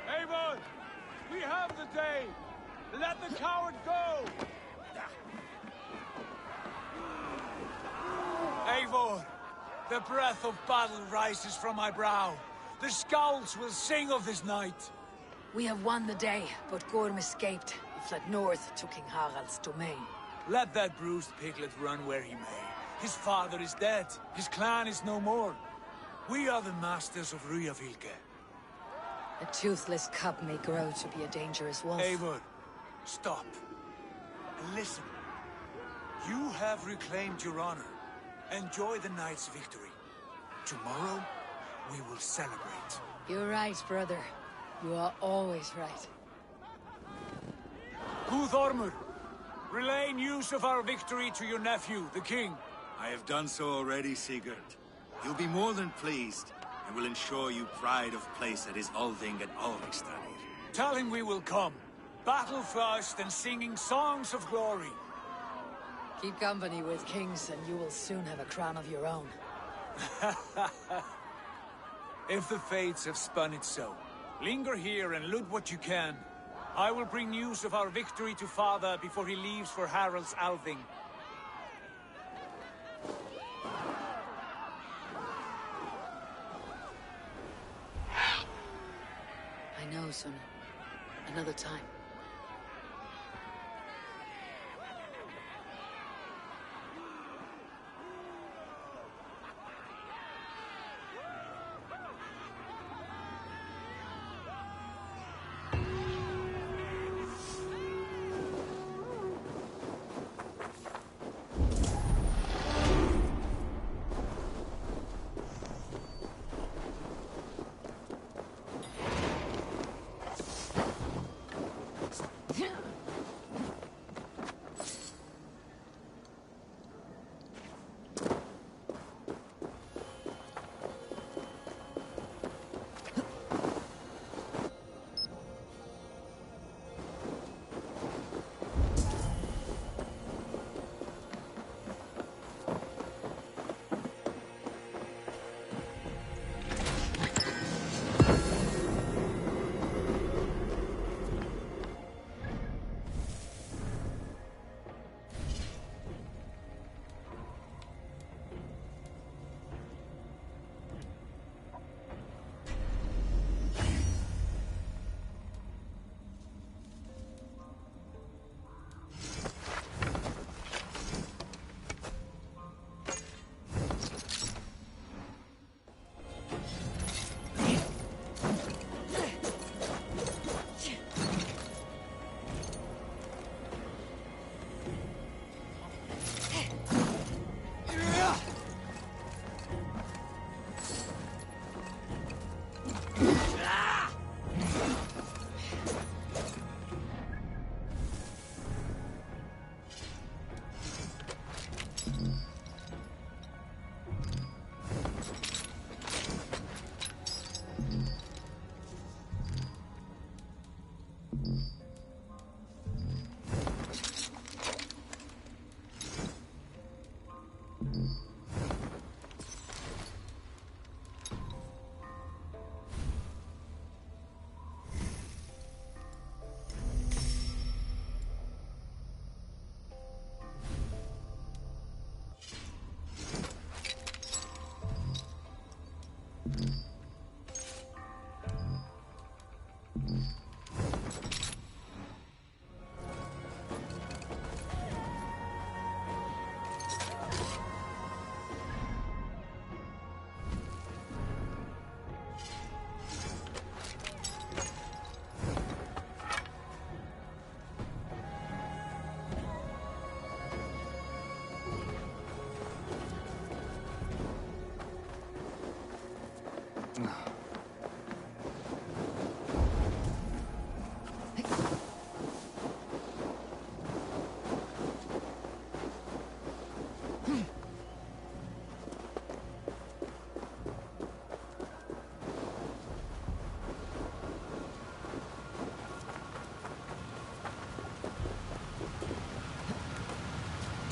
Eivor! We have the day! Let the coward go! Eivor, the breath of battle rises from my brow. The scouts will sing of this night. We have won the day, but Gorm escaped. He fled north to King Harald's domain. Let that bruised piglet run where he may. His father is dead. His clan is no more. We are the masters of Ryjavilke. A toothless cub may grow to be a dangerous wolf. Eivor, stop. And listen. You have reclaimed your honor. Enjoy the night's victory. Tomorrow, we will celebrate. You're right, brother. You are always right. Guthormur, relay news of our victory to your nephew, the king. I have done so already, Sigurd. He'll be more than pleased, and will ensure you pride of place at his Althing and Alrikstadir. Tell him we will come. Battle first and singing songs of glory. Keep company with kings and you will soon have a crown of your own. If the fates have spun it so, linger here and loot what you can. I will bring news of our victory to father before he leaves for Harald's Althing. I know, son. Another time.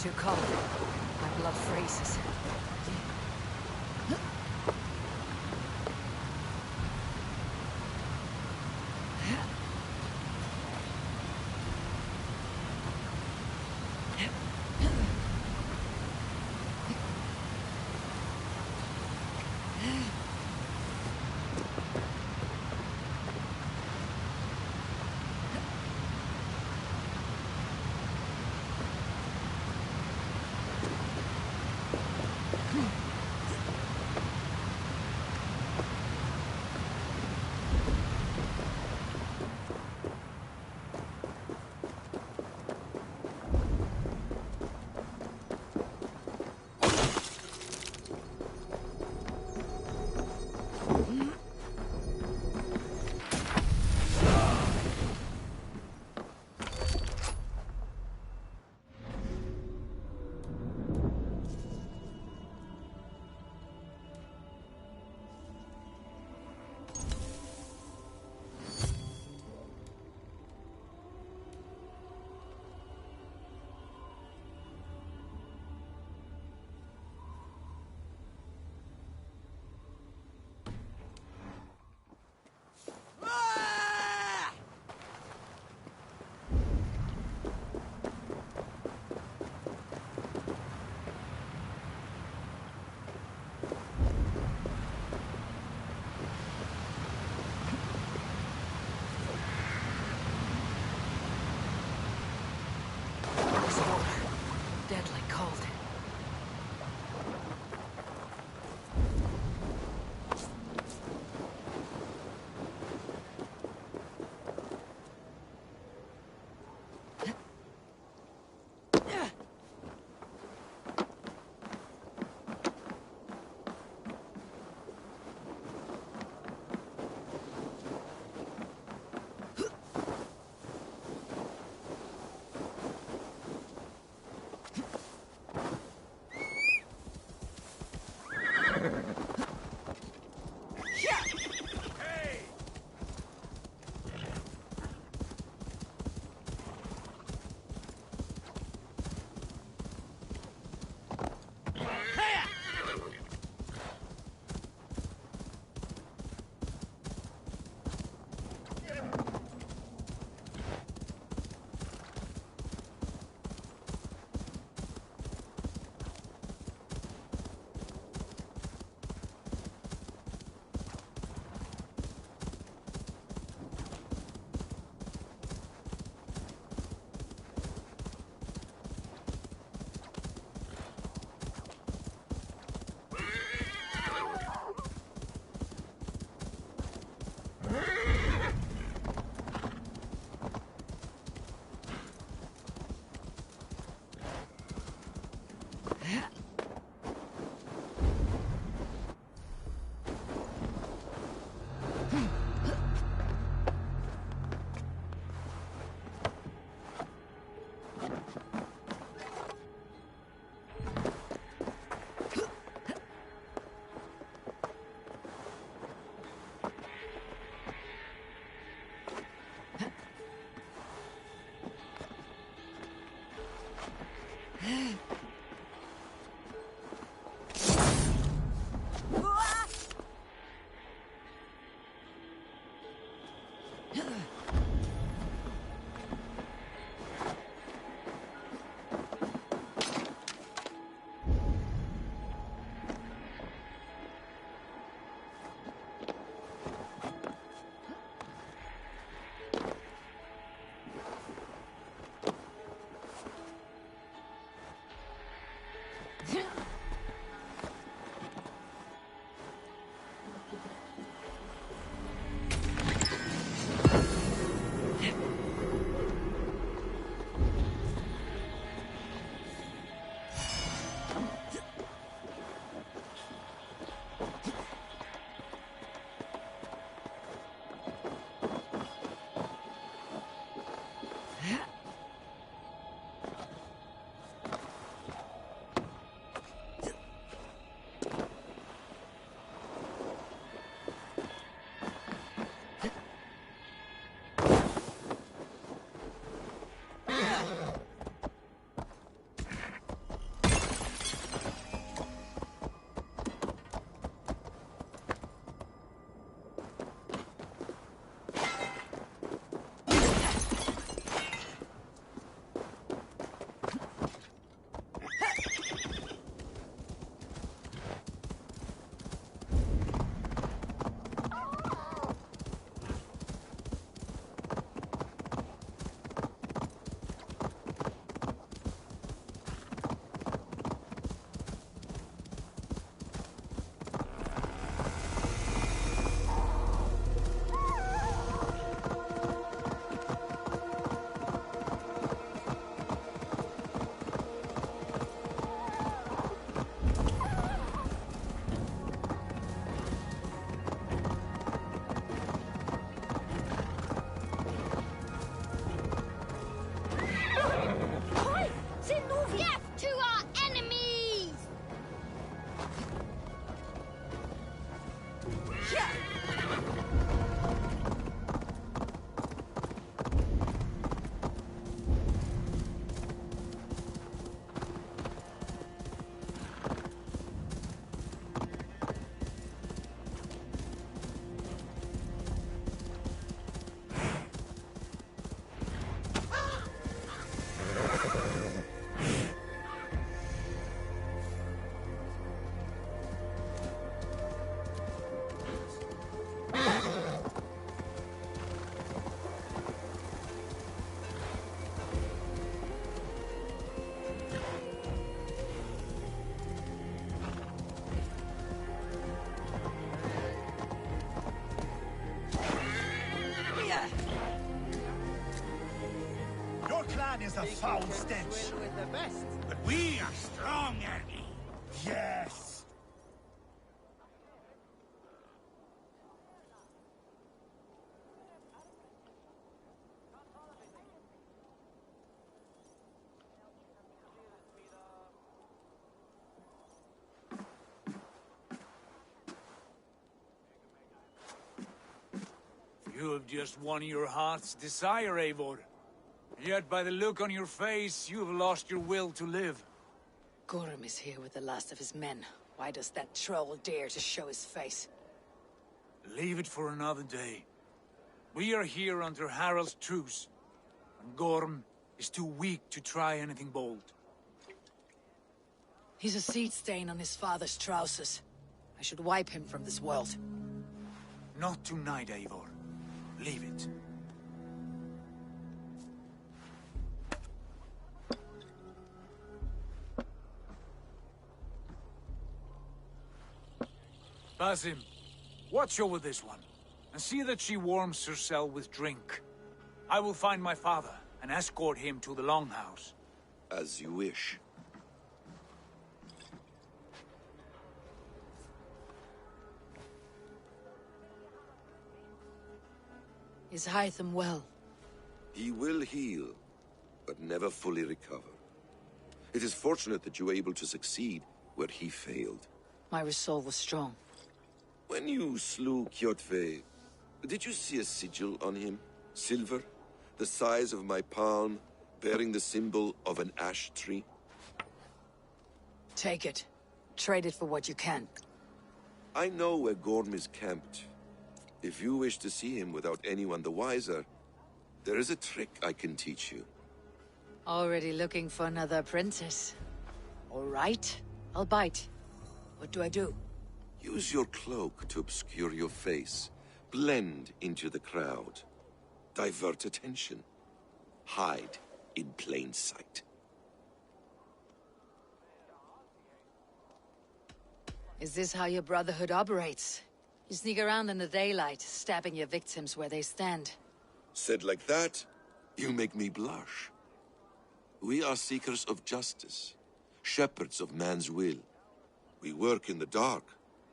too cold. My blood freezes. clan is a foul stench. But we are strong, Ernie. Yes. You have just won your heart's desire, Eivor. Yet by the look on your face, you have lost your will to live. Gorm is here with the last of his men. Why does that troll dare to show his face? Leave it for another day. We are here under Harald's truce, and Gorm is too weak to try anything bold. He's a seed stain on his father's trousers. I should wipe him from this world. Not tonight, Eivor. Leave it. Basim, watch over this one, and see that she warms herself with drink. I will find my father, and escort him to the Longhouse. As you wish. Is Hytham well? He will heal, but never fully recover. It is fortunate that you were able to succeed where he failed. My resolve was strong. When you slew Kjotve, did you see a sigil on him? Silver, the size of my palm, bearing the symbol of an ash tree? Take it. Trade it for what you can. I know where Gorm is camped. If you wish to see him without anyone the wiser, there is a trick I can teach you. Already looking for another apprentice. All right, I'll bite. What do I do? Use your cloak to obscure your face. Blend into the crowd. Divert attention. Hide in plain sight. Is this how your Brotherhood operates? You sneak around in the daylight, stabbing your victims where they stand. Said like that, you make me blush. We are seekers of justice, shepherds of man's will. We work in the dark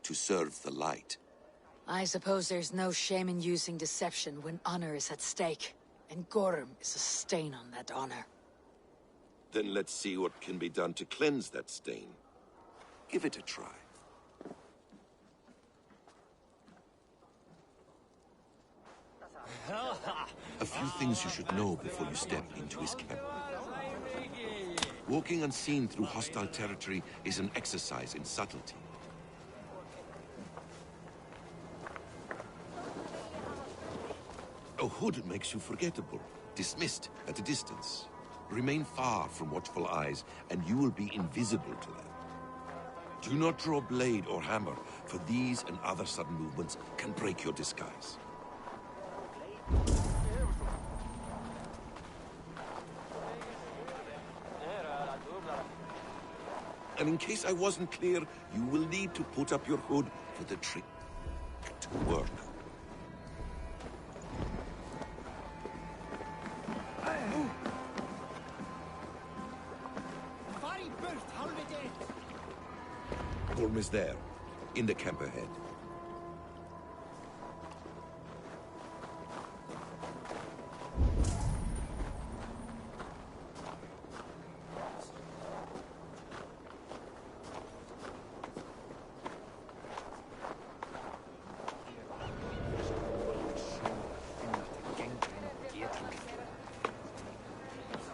to serve the light. I suppose there's no shame in using deception when honor is at stake, and Gorm is a stain on that honor. Then let's see what can be done to cleanse that stain. Give it a try. A few things you should know before you step into his camp. Walking unseen through hostile territory is an exercise in subtlety. A hood makes you forgettable, dismissed at a distance. Remain far from watchful eyes, and you will be invisible to them. Do not draw blade or hammer, for these and other sudden movements can break your disguise. And in case I wasn't clear, you will need to put up your hood for the trick to work. Gorm is there, in the camp ahead.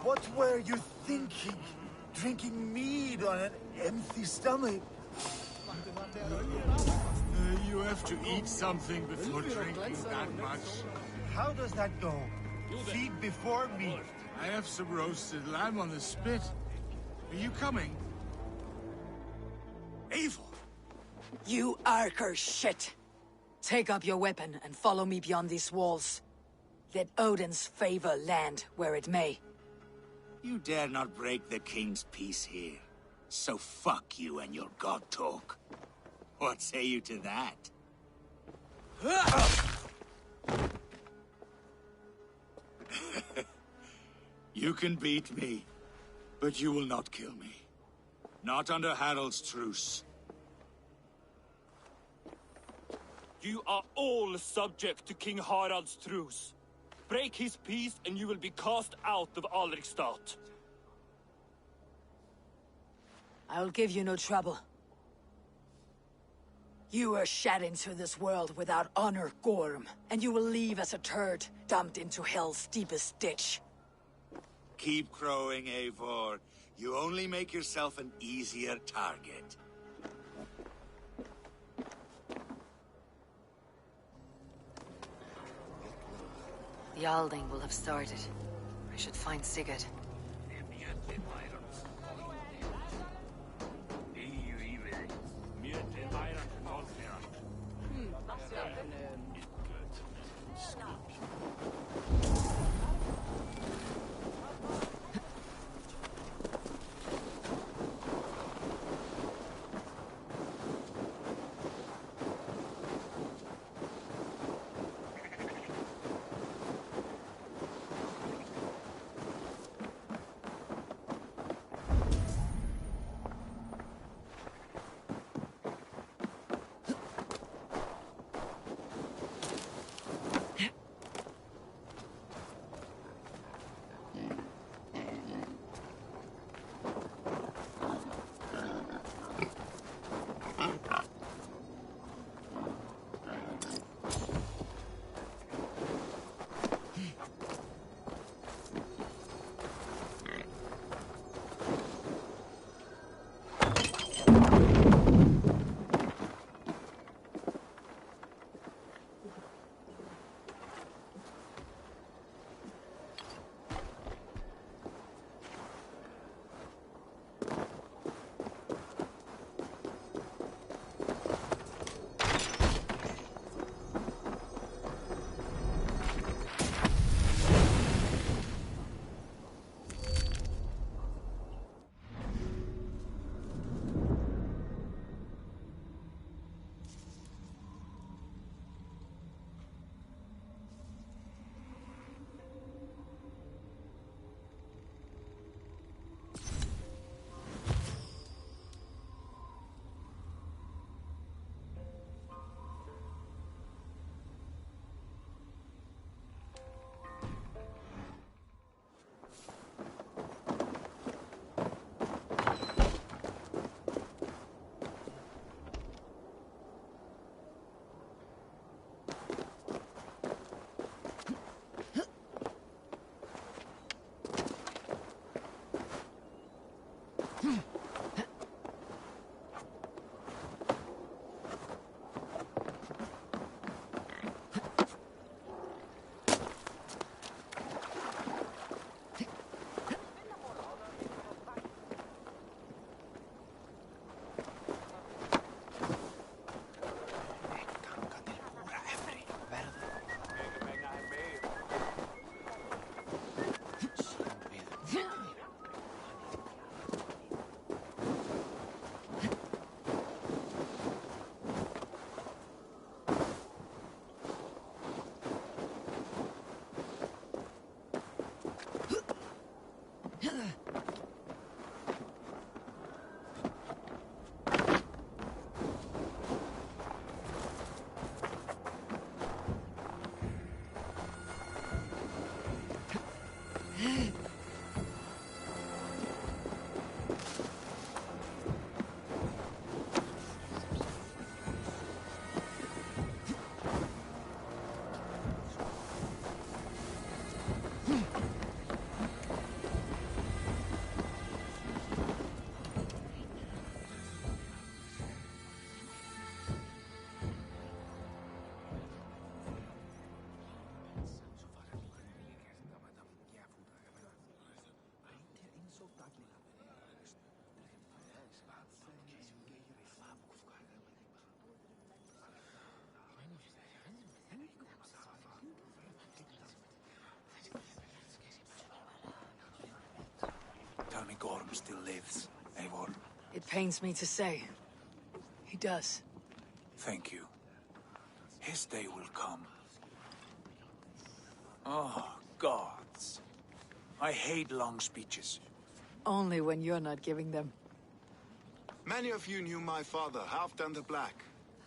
What were you thinking? Drinking mead on an empty stomach? You have to eat something before drinking that much. How does that go? Feed before meat. I have some roasted lamb on the spit. Are you coming? Eivor! You Arker shit! Take up your weapon and follow me beyond these walls. Let Odin's favor land where it may. You dare not break the king's peace here. So fuck you and your god talk. What say you to that? You can beat me, but you will not kill me. Not under Harold's truce. You are all subject to King Harald's truce. Break his peace and you will be cast out of Alrikstad. I'll give you no trouble. You were shed into this world without honor, Gorm, and you will leave as a turd, dumped into hell's deepest ditch. Keep crowing, Eivor. You only make yourself an easier target. The Alding will have started. I should find Sigurd. Tell me Gorm still lives, Eivor. It pains me to say. He does. Thank you. His day will come. Oh, gods. I hate long speeches. Only when you're not giving them. Many of you knew my father, Halfdan the Black.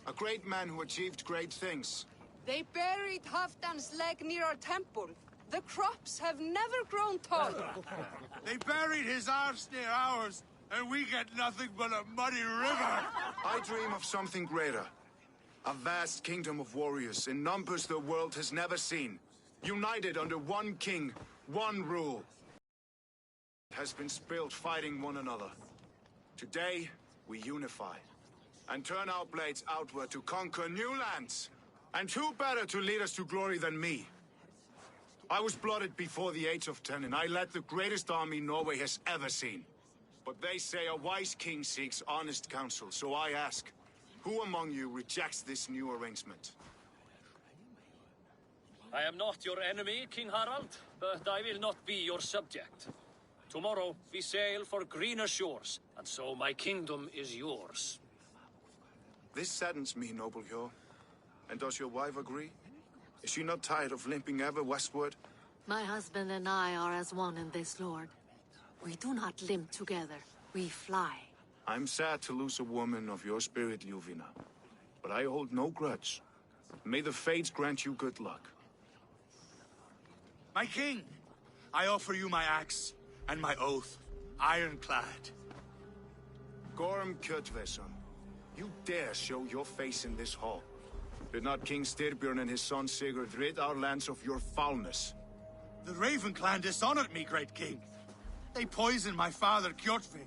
A great man who achieved great things. They buried Halfdan's leg near our temple. The crops have never grown tall. They buried his arse near ours, and we get nothing but a muddy river. I dream of something greater. A vast kingdom of warriors in numbers the world has never seen. United under one king, one rule. Has been spilled fighting one another. Today, we unify. And turn our blades outward to conquer new lands. And who better to lead us to glory than me? I was blooded before the age of 10, and I led the greatest army Norway has ever seen. But they say a wise king seeks honest counsel, so I ask, who among you rejects this new arrangement? I am not your enemy, King Harald, but I will not be your subject. Tomorrow, we sail for greener shores, and so my kingdom is yours. This saddens me, noble Hjor. And does your wife agree? Is she not tired of limping ever westward? My husband and I are as one in this, Lord. We do not limp together. We fly. I'm sad to lose a woman of your spirit, Ljuvina. But I hold no grudge. May the fates grant you good luck. My king, I offer you my axe and my oath, ironclad. Gorm Kjotveson, you dare show your face in this hall. Did not King Styrbjörn and his son Sigurd rid our lands of your foulness? The Raven clan dishonored me, great king. They poisoned my father, Kjotve.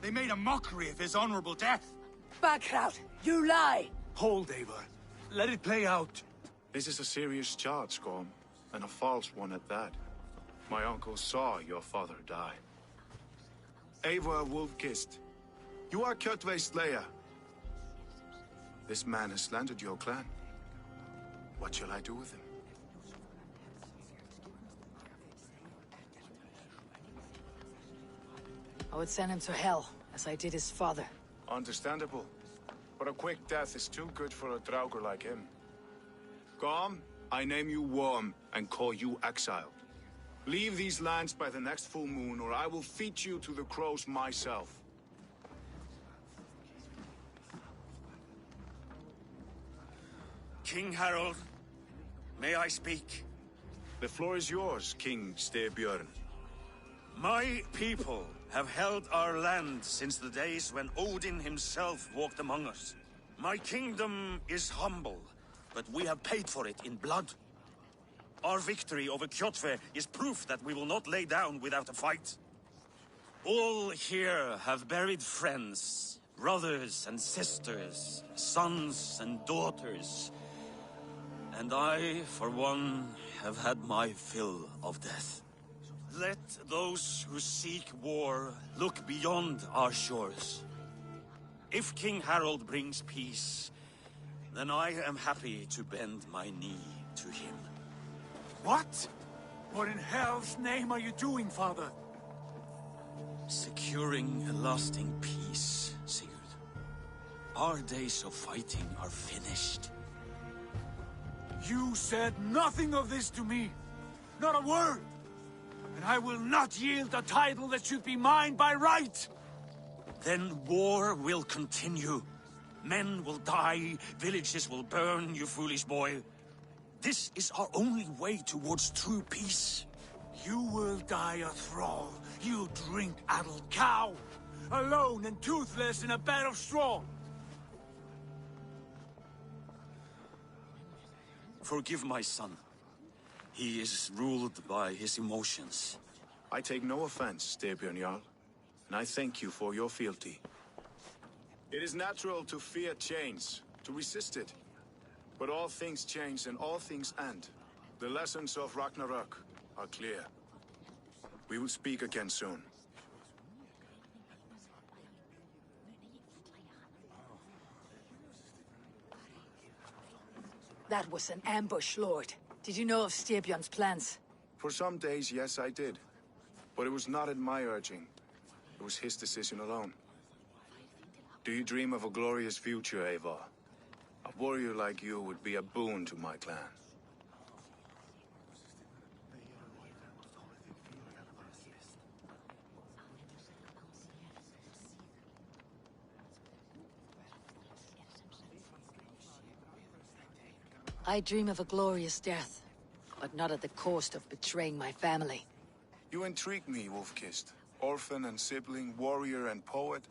They made a mockery of his honorable death. Backrout, you lie! Hold, Eivor. Let it play out. This is a serious charge, Gorm, and a false one at that. My uncle saw your father die. Eivor Wolf-Kissed, you are Kjotve's slayer. This man has slandered your clan. What shall I do with him? I would send him to hell, as I did his father. Understandable. But a quick death is too good for a Draugr like him. Gorm, I name you Worm and call you exiled. Leave these lands by the next full moon, or I will feed you to the crows myself. King Harold, may I speak? The floor is yours, King Styrbjörn. My people have held our land since the days when Odin himself walked among us. My kingdom is humble, but we have paid for it in blood. Our victory over Kjotve is proof that we will not lay down without a fight. All here have buried friends, brothers and sisters, sons and daughters. And I, for one, have had my fill of death. Let those who seek war look beyond our shores. If King Harold brings peace, then I am happy to bend my knee to him. What? What in hell's name are you doing, father? Securing a lasting peace, Sigurd. Our days of fighting are finished. You said nothing of this to me. Not a word. And I will not yield a title that should be mine by right. Then war will continue. Men will die, villages will burn, you foolish boy. This is our only way towards true peace. You will die a thrall. You drink-addled cow. Alone and toothless in a bed of straw. Forgive my son. He is ruled by his emotions. I take no offense, Styrbjörn Jarl, and I thank you for your fealty. It is natural to fear change, to resist it. But all things change and all things end. The lessons of Ragnarok are clear. We will speak again soon. That was an ambush, Lord. Did you know of Styrbjörn's plans? For some days, yes, I did. But it was not at my urging. It was his decision alone. Do you dream of a glorious future, Eivor? A warrior like you would be a boon to my clan. I dream of a glorious death, but not at the cost of betraying my family. You intrigue me, Wolf-Kissed. Orphan and sibling, warrior and poet.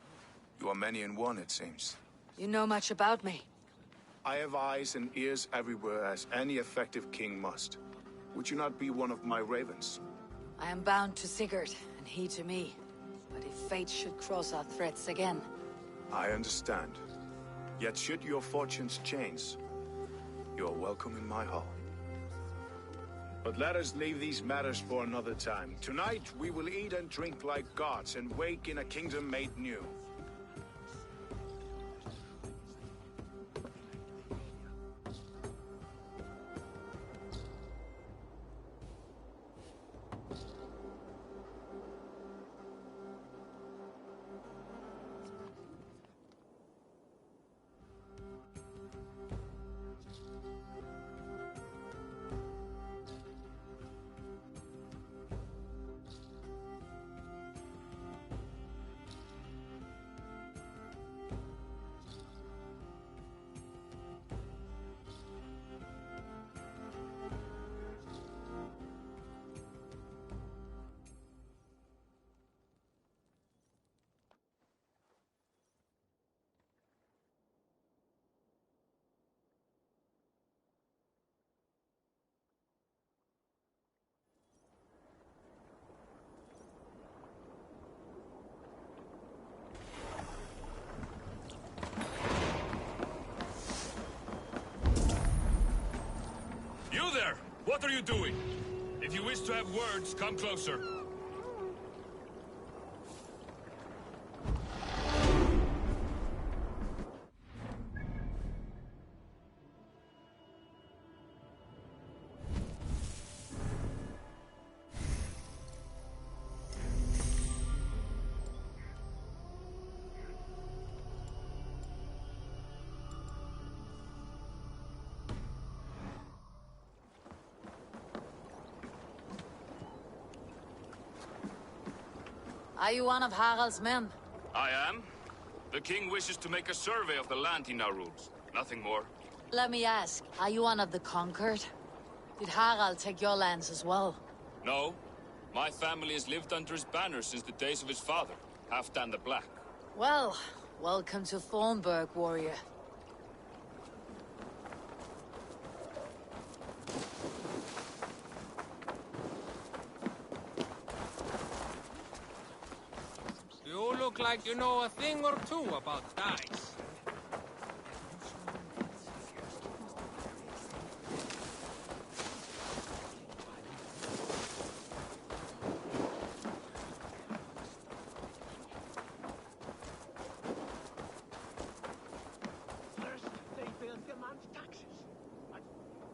You are many in one, it seems. You know much about me? I have eyes and ears everywhere, as any effective king must. Would you not be one of my ravens? I am bound to Sigurd, and he to me. But if fate should cross our threats again... I understand. Yet should your fortunes change, you are welcome in my hall. But let us leave these matters for another time. Tonight, we will eat and drink like gods and wake in a kingdom made new. You there! What are you doing? If you wish to have words, come closer. Are you one of Harald's men? I am. The king wishes to make a survey of the land he now rules. Nothing more. Let me ask, are you one of the conquered? Did Harald take your lands as well? No. My family has lived under his banner since the days of his father, Halfdan the Black. Well, welcome to Thornburg, warrior. You look like you know a thing or two about dice.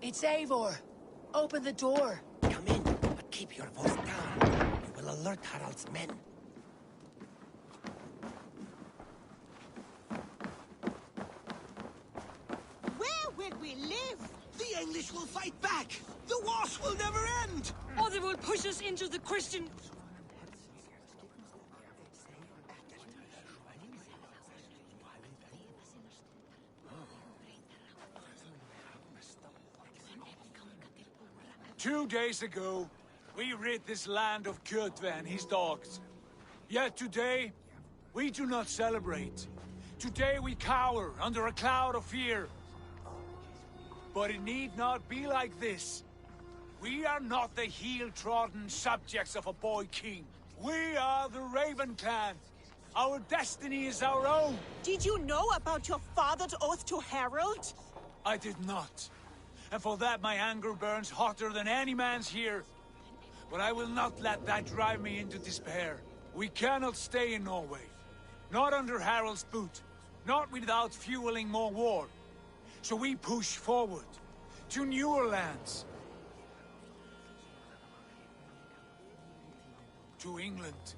It's Eivor. Open the door. Come in, but keep your voice down. You will alert Harald's men. Where will we live? The English will fight back! The wars will never end! Or they will push us into the Christian... 2 days ago, we rid this land of Kjotve and his dogs. Yet today, we do not celebrate. Today we cower under a cloud of fear. But it need not be like this. We are not the heel-trodden subjects of a boy king. We are the Raven clan. Our destiny is our own. Did you know about your father's oath to Harald? I did not. And for that my anger burns hotter than any man's here. But I will not let that drive me into despair. We cannot stay in Norway. Not under Harald's boot. Not without fueling more war. So we push forward. To newer lands. To England.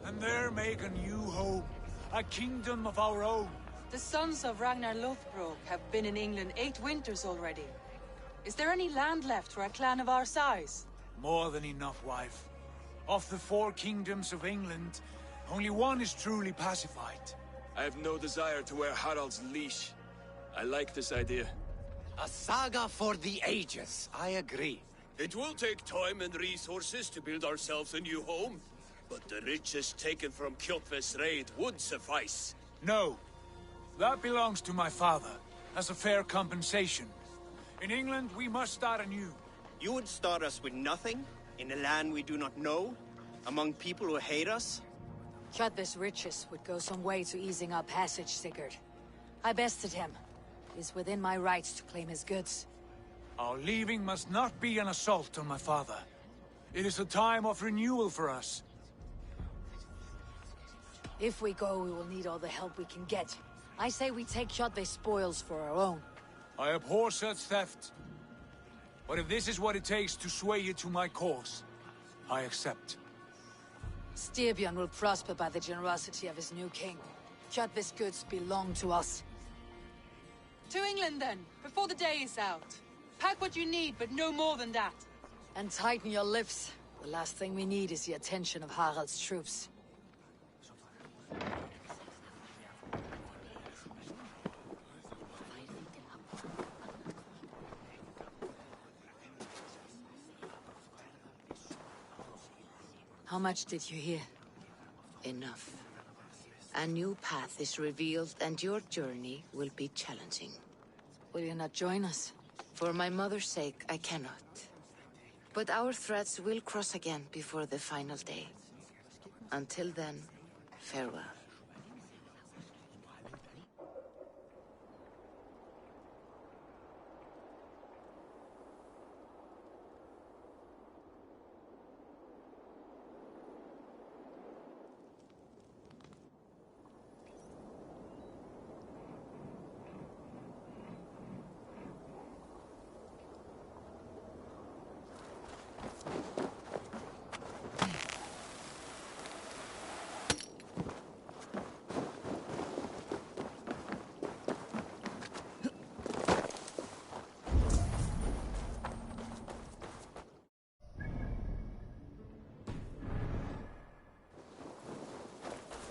And there make a new home. A kingdom of our own. The sons of Ragnar Lothbrok have been in England 8 winters already. Is there any land left for a clan of our size? More than enough, wife. Of the 4 kingdoms of England, only one is truly pacified. I have no desire to wear Harald's leash. I like this idea. A saga for the ages, I agree. It will take time and resources to build ourselves a new home, but the riches taken from Kjotve's raid would suffice. No. That belongs to my father, as a fair compensation. In England, we must start anew. You would start us with nothing? In a land we do not know? Among people who hate us? Kjotve's riches would go some way to easing our passage, Sigurd. I bested him. It is within my rights to claim his goods. Our leaving must not be an assault on my father. It is a time of renewal for us. If we go, we will need all the help we can get. I say we take Kjotve's spoils for our own. I abhor such theft. But if this is what it takes to sway you to my cause, I accept. Styrbjörn will prosper by the generosity of his new king. Kjotve's goods belong to us. To England, then, before the day is out. Pack what you need, but no more than that. And tighten your lips. The last thing we need is the attention of Harald's troops. How much did you hear? Enough. A new path is revealed, and your journey will be challenging. Will you not join us? For my mother's sake, I cannot. But our threads will cross again before the final day. Until then, farewell.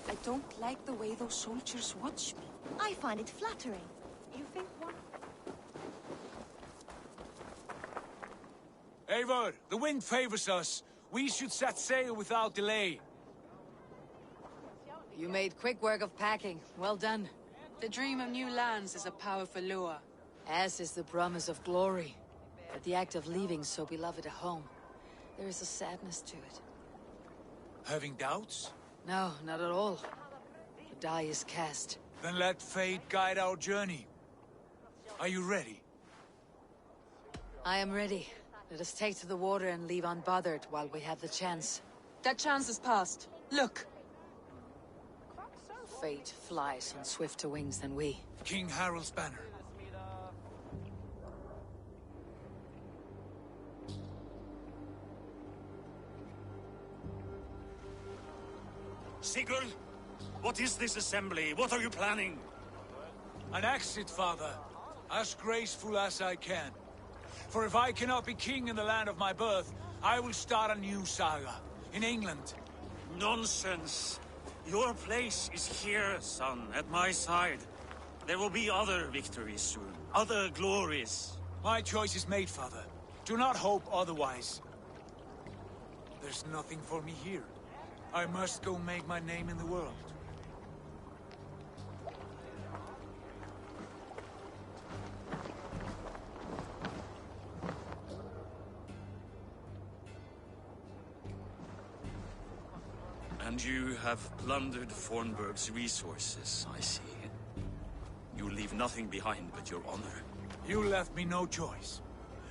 I don't like the way those soldiers watch me. I find it flattering. You think one... Eivor, the wind favors us. We should set sail without delay. You made quick work of packing. Well done. The dream of new lands is a powerful lure. As is the promise of glory. But the act of leaving so beloved a home, there is a sadness to it. Having doubts? No, not at all. The die is cast. Then let fate guide our journey. Are you ready? I am ready. Let us take to the water and leave unbothered while we have the chance. That chance is past. Look! Fate flies on swifter wings than we. King Harald's banner. Sigurd, what is this assembly? What are you planning? An exit, father. As graceful as I can. For if I cannot be king in the land of my birth, I will start a new saga. In England. Nonsense. Your place is here, son, at my side. There will be other victories soon. Other glories. My choice is made, father. Do not hope otherwise. There's nothing for me here. I must go make my name in the world. And you have plundered Fornburg's resources, I see. You leave nothing behind but your honor. You left me no choice.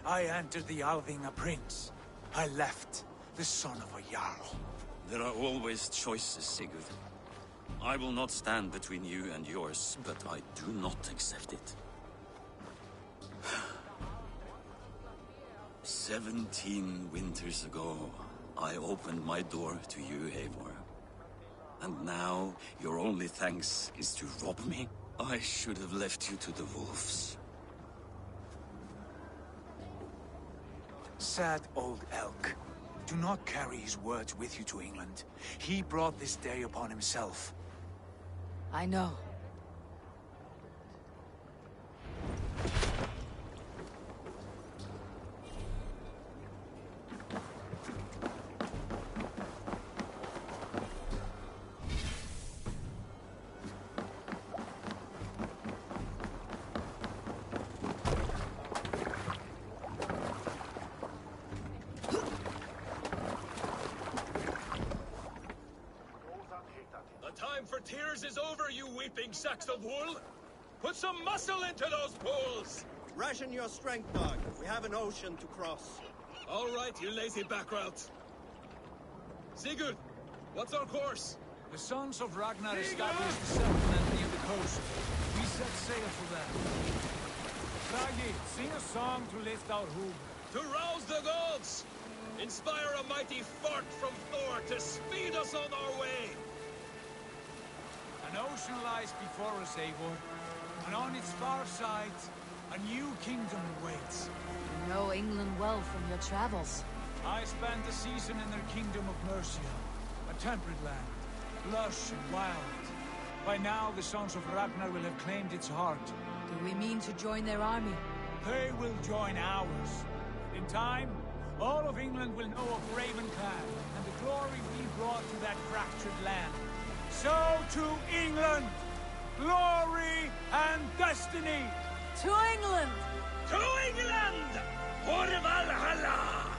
I entered the Alving a prince. I left the son of a Jarl. There are always choices, Sigurd. I will not stand between you and yours, but I do not accept it. 17 winters ago, I opened my door to you, Eivor. And now, your only thanks is to rob me? I should have left you to the wolves. Sad old elk. Do not carry his words with you to England. He brought this day upon himself. I know. time for tears is over, you weeping sacks of wool! Put some muscle into those pools! Ration your strength, dog. We have an ocean to cross. All right, you lazy backrout. Sigurd, what's our course? The Sons of Ragnar established a settlement near the coast. We set sail for them. Bragi, sing a song to lift our hoof. To rouse the gods! Inspire a mighty fart from Thor to speed us on our way! An ocean lies before us, Eivor, and on its far side, a new kingdom awaits. You know England well from your travels. I spent a season in their kingdom of Mercia, a temperate land, lush and wild. By now, the Sons of Ragnar will have claimed its heart. Do we mean to join their army? They will join ours. In time, all of England will know of Raven Clan and the glory we brought to that fractured land. So to England! Glory and destiny! To England! To England! For Valhalla!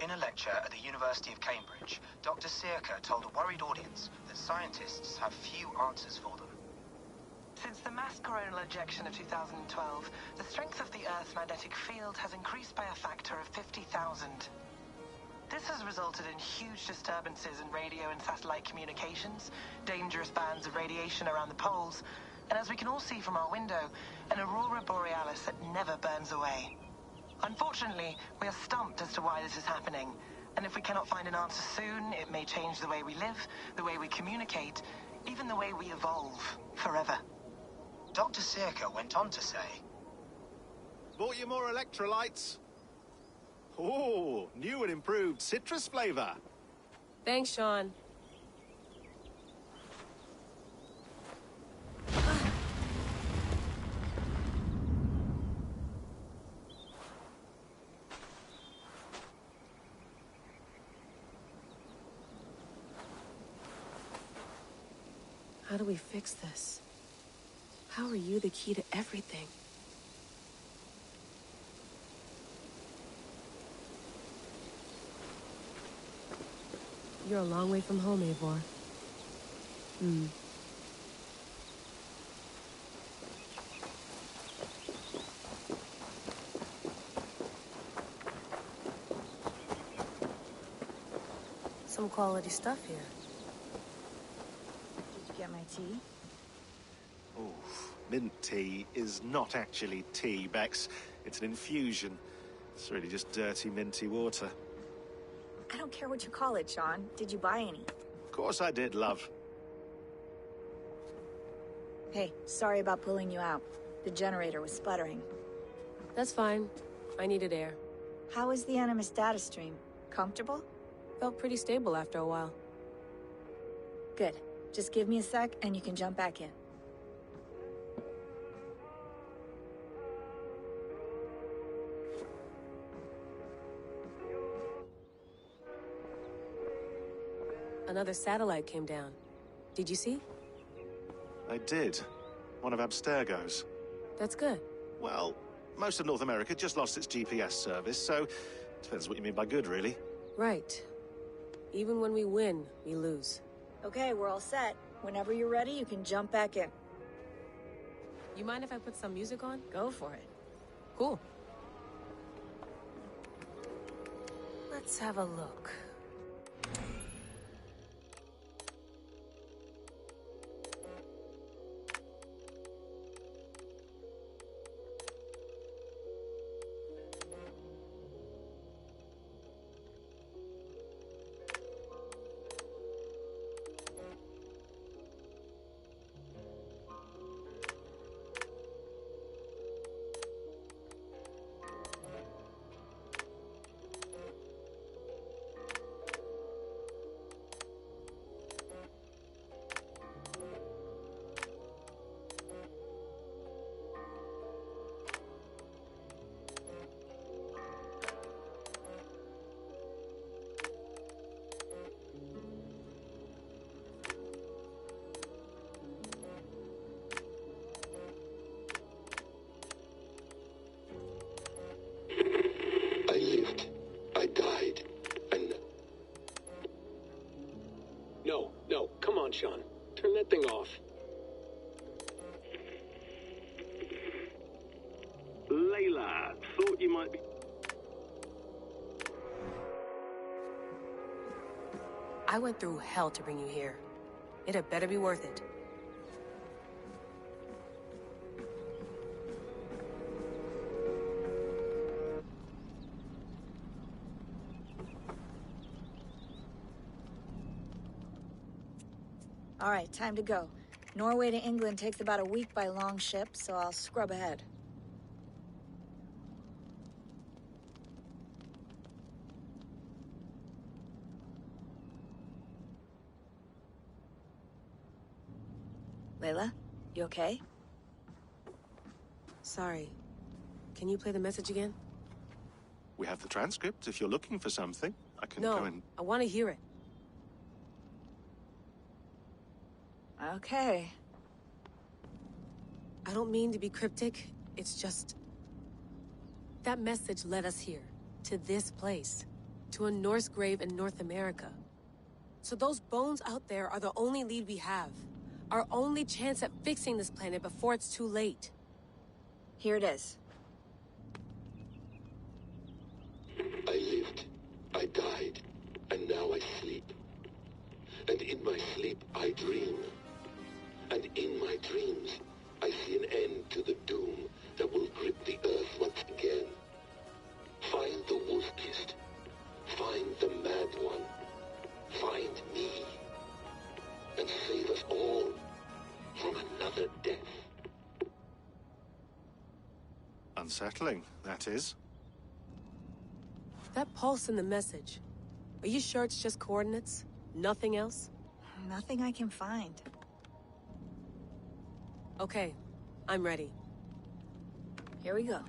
In a lecture at the University of Cambridge, Dr. Sirka told a worried audience that scientists have few answers for them. Since the mass coronal ejection of 2012, the strength of the Earth's magnetic field has increased by a factor of 50,000. This has resulted in huge disturbances in radio and satellite communications, dangerous bands of radiation around the poles, and as we can all see from our window, an aurora borealis that never burns away. Unfortunately, we are stumped as to why this is happening, and if we cannot find an answer soon, it may change the way we live, the way we communicate, even the way we evolve, forever. Dr. Sirka went on to say, Bought you more electrolytes? Oh, new and improved citrus flavor. Thanks, Sean. How do we fix this? How are you the key to everything? You're a long way from home, Eivor. Some quality stuff here. Did you get my tea? Oh, mint tea is not actually tea, Bex. It's an infusion. It's really just dirty, minty water. I don't care what you call it, Sean. Did you buy any? Of course I did, love. Hey, sorry about pulling you out. The generator was sputtering. That's fine. I needed air. How was the Animus data stream? Comfortable? Felt pretty stable after a while. Good. Just give me a sec and you can jump back in. Another satellite came down. Did you see? I did. One of Abstergo's. That's good. Well, most of North America just lost its GPS service, so depends what you mean by good, really. Right. Even when we win, we lose. Okay, we're all set. Whenever you're ready, you can jump back in. You mind if I put some music on? Go for it. Cool. Let's have a look. No, come on, Sean. Turn that thing off. Layla, thought you might be... I went through hell to bring you here. It had better be worth it. All right, time to go. Norway to England takes about a week by long ship, so I'll scrub ahead. Layla, you okay? Sorry. Can you play the message again? We have the transcript. If you're looking for something, I can go and... I want to hear it. Okay. I don't mean to be cryptic. It's just... that message led us here. To this place. To a Norse grave in North America. So those bones out there are the only lead we have. Our only chance at fixing this planet before it's too late. Here it is. I lived, I died, and now I sleep. And in my sleep I dream. And in my dreams, I see an end to the doom that will grip the Earth once again. Find the wolf-kissed. Find the mad one. Find me. And save us all from another death. Unsettling, that is. That pulse in the message. Are you sure it's just coordinates? Nothing else? Nothing I can find. Okay, I'm ready. Here we go.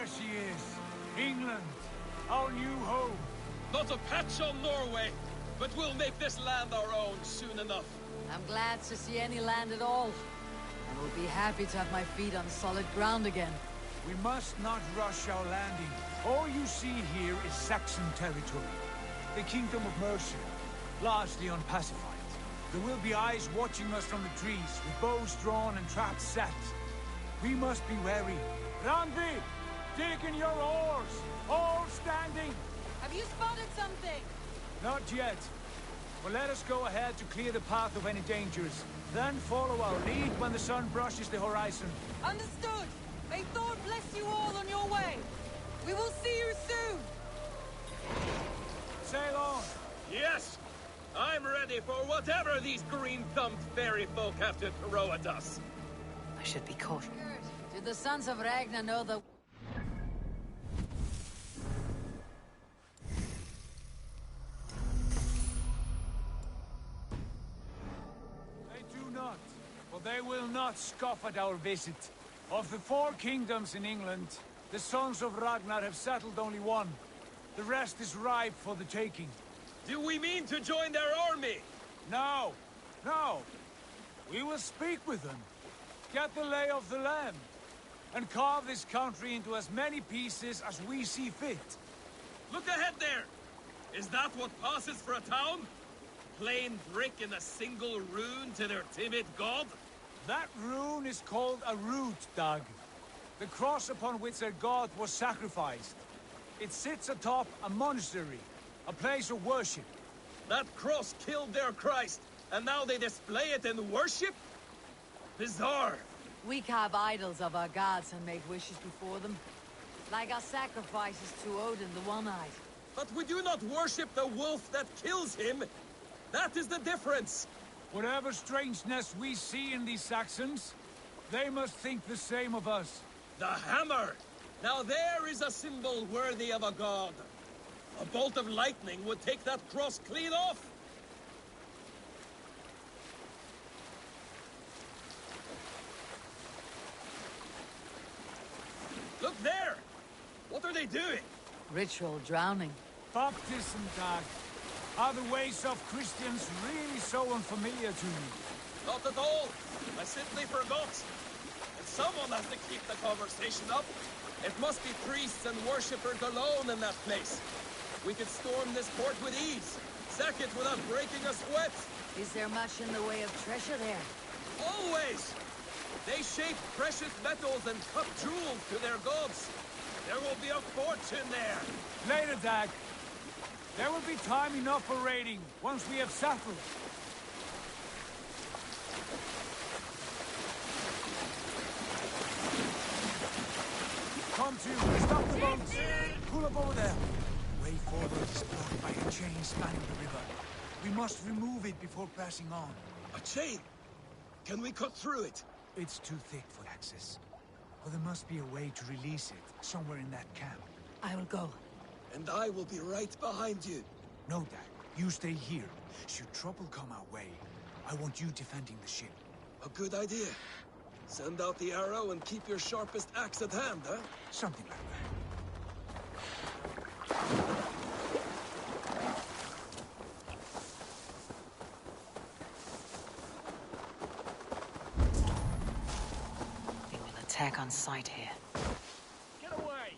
There she is. England, our new home. Not a patch on Norway, but we'll make this land our own soon enough. I'm glad to see any land at all. I will be happy to have my feet on solid ground again. We must not rush our landing. All you see here is Saxon territory. The Kingdom of Mercia, largely unpacified. There will be eyes watching us from the trees, with bows drawn and traps set. We must be wary. Randvi, dig in your oars! All standing! Have you spotted something? Not yet. But let us go ahead to clear the path of any dangers. Then follow our lead when the sun brushes the horizon. Understood! May Thor bless you all on your way! We will see you soon! Sail on! Yes! I'm ready for whatever these green-thumbed fairy folk have to throw at us. I should be cautious. Did the sons of Ragnar know the... They do not, for they will not scoff at our visit. Of the 4 kingdoms in England, the sons of Ragnar have settled only one. The rest is ripe for the taking. Do we mean to join their army? No, no. We will speak with them, get the lay of the land, and carve this country into as many pieces as we see fit. Look ahead there! Is that what passes for a town? Plain brick in a single rune to their timid god? That rune is called a root, Doug. The cross upon which their god was sacrificed. It sits atop a monastery, a place of worship. That cross killed their Christ, and now they display it in worship? Bizarre. We carve idols of our gods and make wishes before them. Like our sacrifices to Odin the One-Eyed. But we do not worship the wolf that kills him. That is the difference. Whatever strangeness we see in these Saxons, they must think the same of us. The hammer! Now there is a symbol worthy of a god. A bolt of lightning would take that cross clean off. Look there! What are they doing? Ritual drowning. Baptism, Doug. Are the ways of Christians really so unfamiliar to you? Not at all. I simply forgot. And someone has to keep the conversation up. It must be priests and worshippers alone in that place. We could storm this port with ease. Sack it without breaking a sweat. Is there much in the way of treasure there? Always! They shape precious metals and cut jewels to their gods. There will be a fortune there. Later, Dag. There will be time enough for raiding, once we have settled. Come to, stop the boats. Pull up over there. The way forward is blocked by a chain spanning the river. We must remove it before pressing on. A chain? Can we cut through it? It's too thick for access. But there must be a way to release it, somewhere in that camp. I will go. And I will be right behind you. No, Dad. You stay here. Should trouble come our way, I want you defending the ship. A good idea. Send out the arrow and keep your sharpest axe at hand, huh? Something like that. They will attack on sight here. Get away!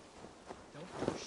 Don't push.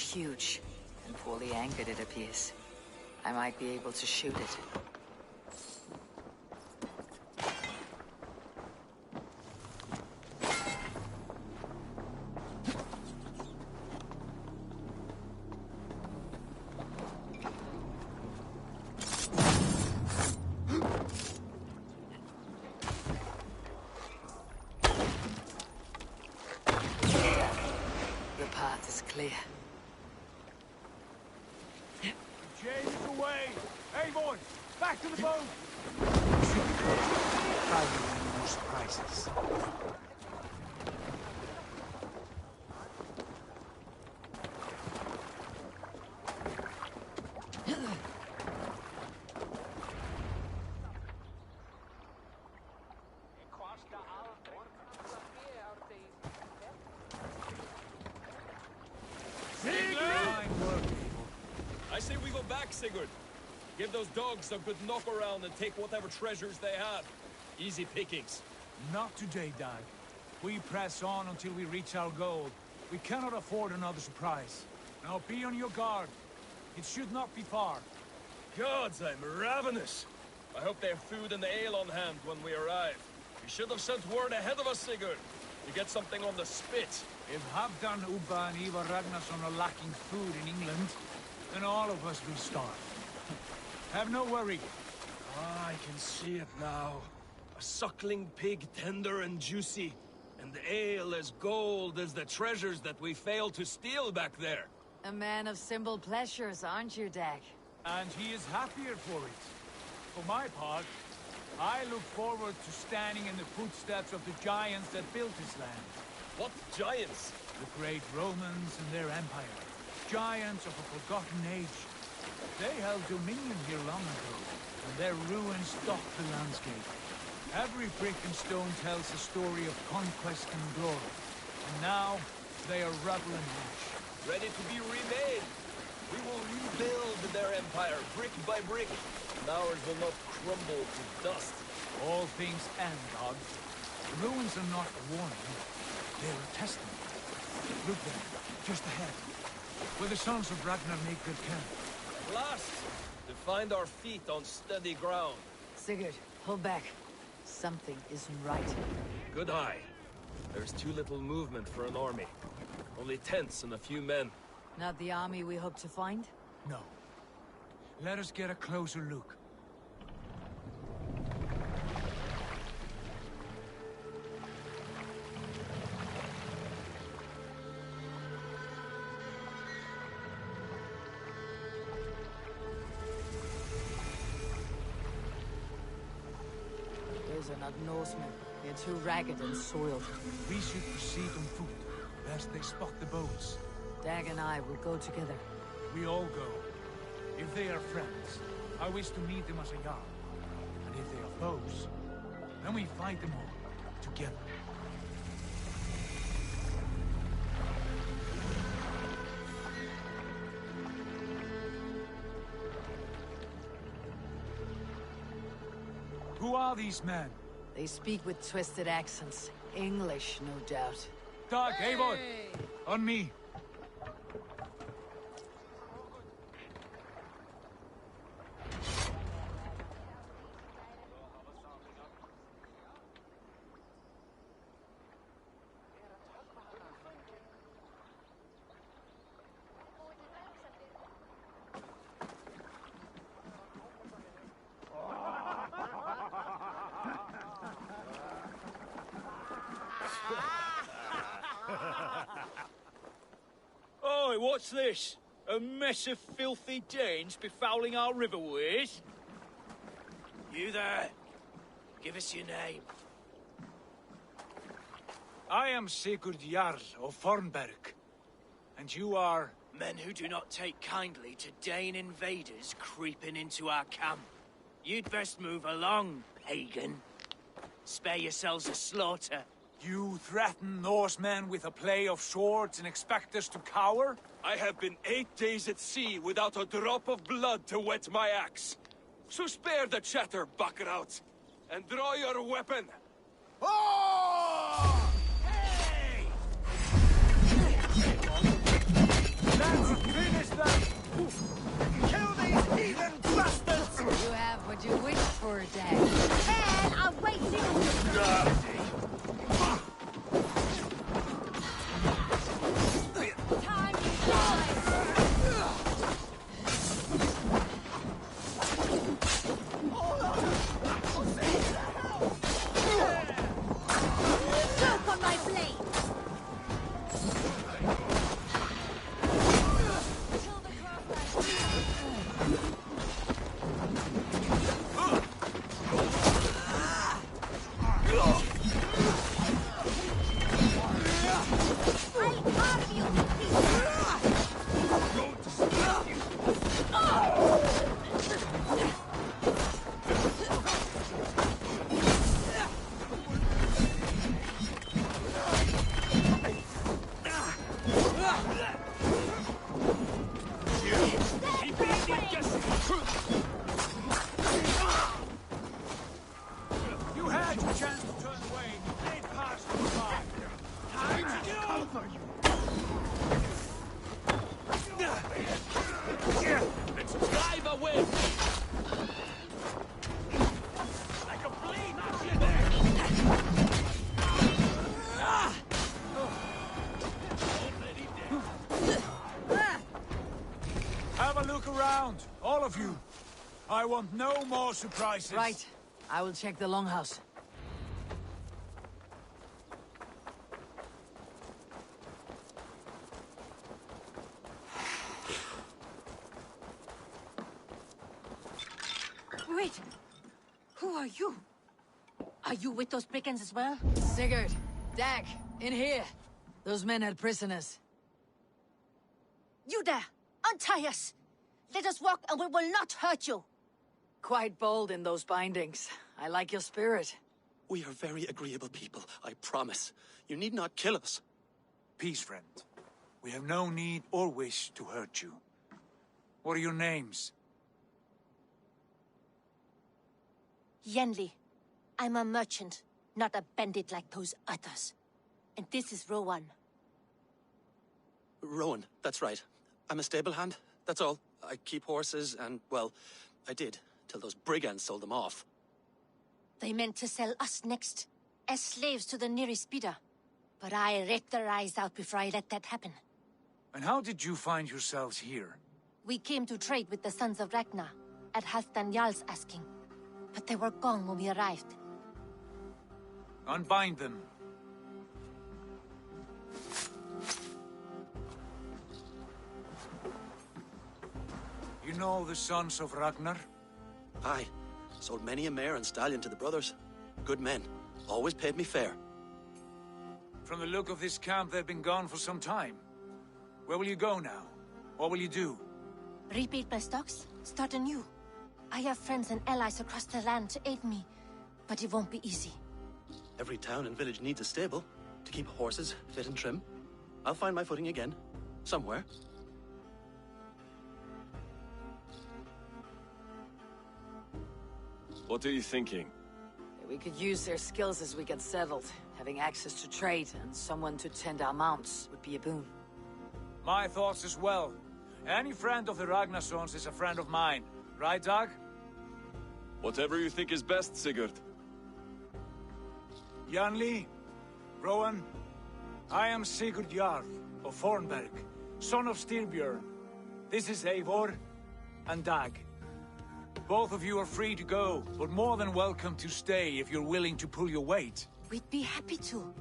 huge, and poorly anchored it appears. I might be able to shoot it. The path is clear. James away! Hey, boys! Back to the boat! Probably more surprises. I say we go back, Sigurd. Give those dogs a good knock around and take whatever treasures they have. Easy pickings. Not today, Dag. We press on until we reach our goal. We cannot afford another surprise. Now be on your guard. It should not be far. Gods, I'm ravenous. I hope they have food and ale on hand when we arrive. We should have sent word ahead of us, Sigurd, to get something on the spit. If Halfdan, Ubba, and Ivar Ragnarsson are lacking food in England, then all of us will starve. Have no worry. Ah, I can see it now. A suckling pig, tender and juicy. And the ale as gold as the treasures that we failed to steal back there. A man of simple pleasures, aren't you, Dag? And he is happier for it. For my part, I look forward to standing in the footsteps of the giants that built this land. What giants? The great Romans and their empire. Giants of a forgotten age. They held dominion here long ago, and their ruins dot the landscape. Every brick and stone tells a story of conquest and glory. And now, they are rubble and ash. Ready to be remade. We will rebuild their empire, brick by brick. And ours will not crumble to dust. All things end, Dog. The ruins are not a warning. They're a testament. Look there, just ahead. Where the sons of Ragnar make their camp. At last, to find our feet on steady ground. Sigurd, hold back. Something isn't right. Good eye. There's too little movement for an army. Only tents and a few men. Not the army we hope to find? No. Let us get a closer look. Those are not Norsemen. They're too ragged and soiled. We should proceed on foot, lest they spot the boats. Dag and I will go together. We all go. If they are friends, I wish to meet them as a Jarl. And if they are foes, then we fight them all, together. Who are these men? They speak with twisted accents. English, no doubt. Dag, Eivor! On me! Oi, what's this? A mess of filthy Danes befouling our riverways? You there. Give us your name. I am Sigurd Jarl of Fornberg. And you are... Men who do not take kindly to Dane invaders creeping into our camp. You'd best move along, pagan. Spare yourselves a slaughter. You threaten Norsemen with a play of swords and expect us to cower? I have been 8 days at sea without a drop of blood to wet my axe. So spare the chatter, Buckerout, and draw your weapon. Oh! Hey! Lads, want no more surprises. Right. I will check the longhouse. Wait! Who are you? Are you with those brigands as well? Sigurd! Dag! In here! Those men had prisoners. You there! Untie us! Let us walk and we will not hurt you! Quite bold in those bindings. I like your spirit. We are very agreeable people, I promise. You need not kill us. Peace, friend. We have no need or wish to hurt you. What are your names? Yenli. I'm a merchant, not a bandit like those others. And this is Rowan. Rowan, that's right. I'm a stable hand, that's all. I keep horses and, well, I did, till those brigands sold them off. They meant to sell us next, as slaves to the nearest bidder. But I ripped their eyes out before I let that happen. And how did you find yourselves here? We came to trade with the Sons of Ragnar, at Halfdan Jarl's asking. But they were gone when we arrived. Unbind them. You know the Sons of Ragnar? Aye. Sold many a mare and stallion to the brothers. Good men. Always paid me fair. From the look of this camp, they've been gone for some time. Where will you go now? What will you do? Rebuild my stocks, start anew. I have friends and allies across the land to aid me, but it won't be easy. Every town and village needs a stable to keep horses fit and trim. I'll find my footing again. Somewhere. What are you thinking? We could use their skills as we get settled. Having access to trade and someone to tend our mounts would be a boon. My thoughts as well. Any friend of the Ragnarsons is a friend of mine. Right, Dag? Whatever you think is best, Sigurd. Janli, Rowan, I am Sigurd Jarl of Fornberg, son of Styrbjörn. This is Eivor and Dag. Both of you are free to go, but more than welcome to stay if you're willing to pull your weight. We'd be happy to,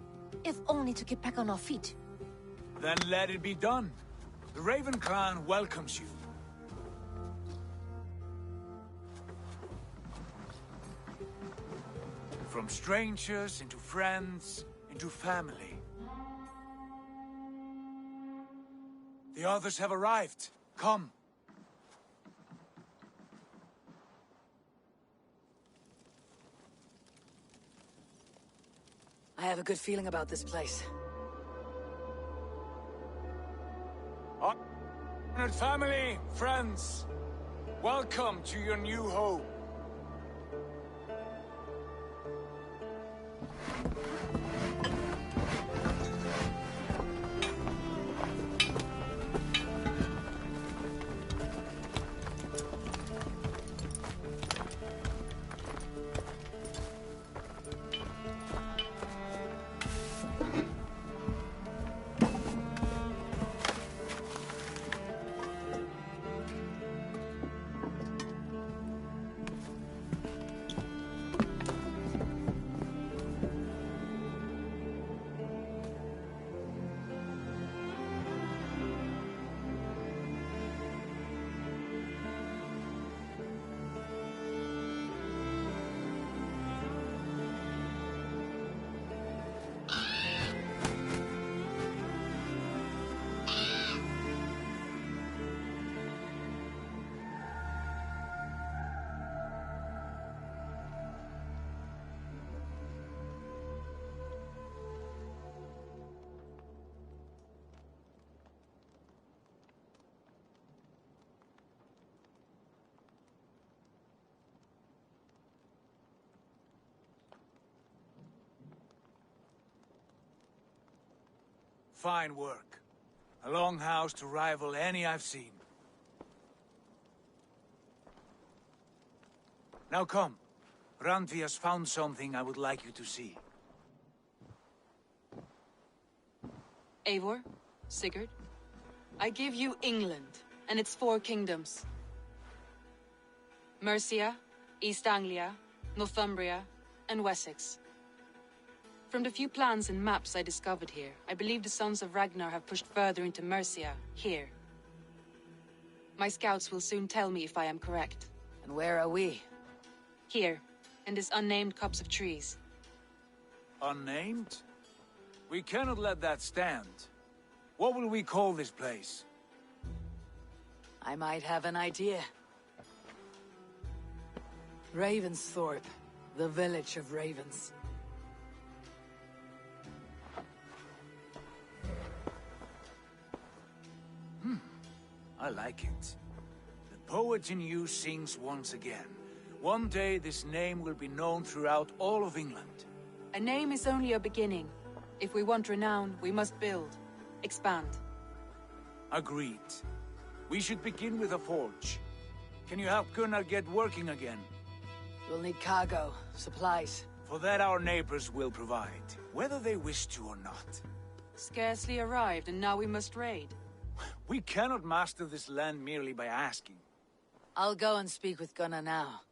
if only to get back on our feet. Then let it be done. The Raven clan welcomes you. From strangers, into friends, into family. The others have arrived. Come. I have a good feeling about this place. Honored family, friends, welcome to your new home. Fine work. A longhouse to rival any I've seen. Now come. Randvi has found something I would like you to see. Eivor, Sigurd, I give you England and its 4 kingdoms. Mercia, East Anglia, Northumbria, and Wessex. From the few plans and maps I discovered here, I believe the Sons of Ragnar have pushed further into Mercia, here. My scouts will soon tell me if I am correct. And where are we? Here, in this unnamed copse of trees. Unnamed? We cannot let that stand. What will we call this place? I might have an idea. Ravensthorpe, the village of ravens. I like it. The poet in you sings once again. One day this name will be known throughout all of England. A name is only a beginning. If we want renown, we must build. Expand. Agreed. We should begin with a forge. Can you help Gunnar get working again? We'll need cargo, supplies. For that our neighbors will provide, whether they wish to or not. Scarcely arrived, and now we must raid. We cannot master this land merely by asking. I'll go and speak with Gunnar now.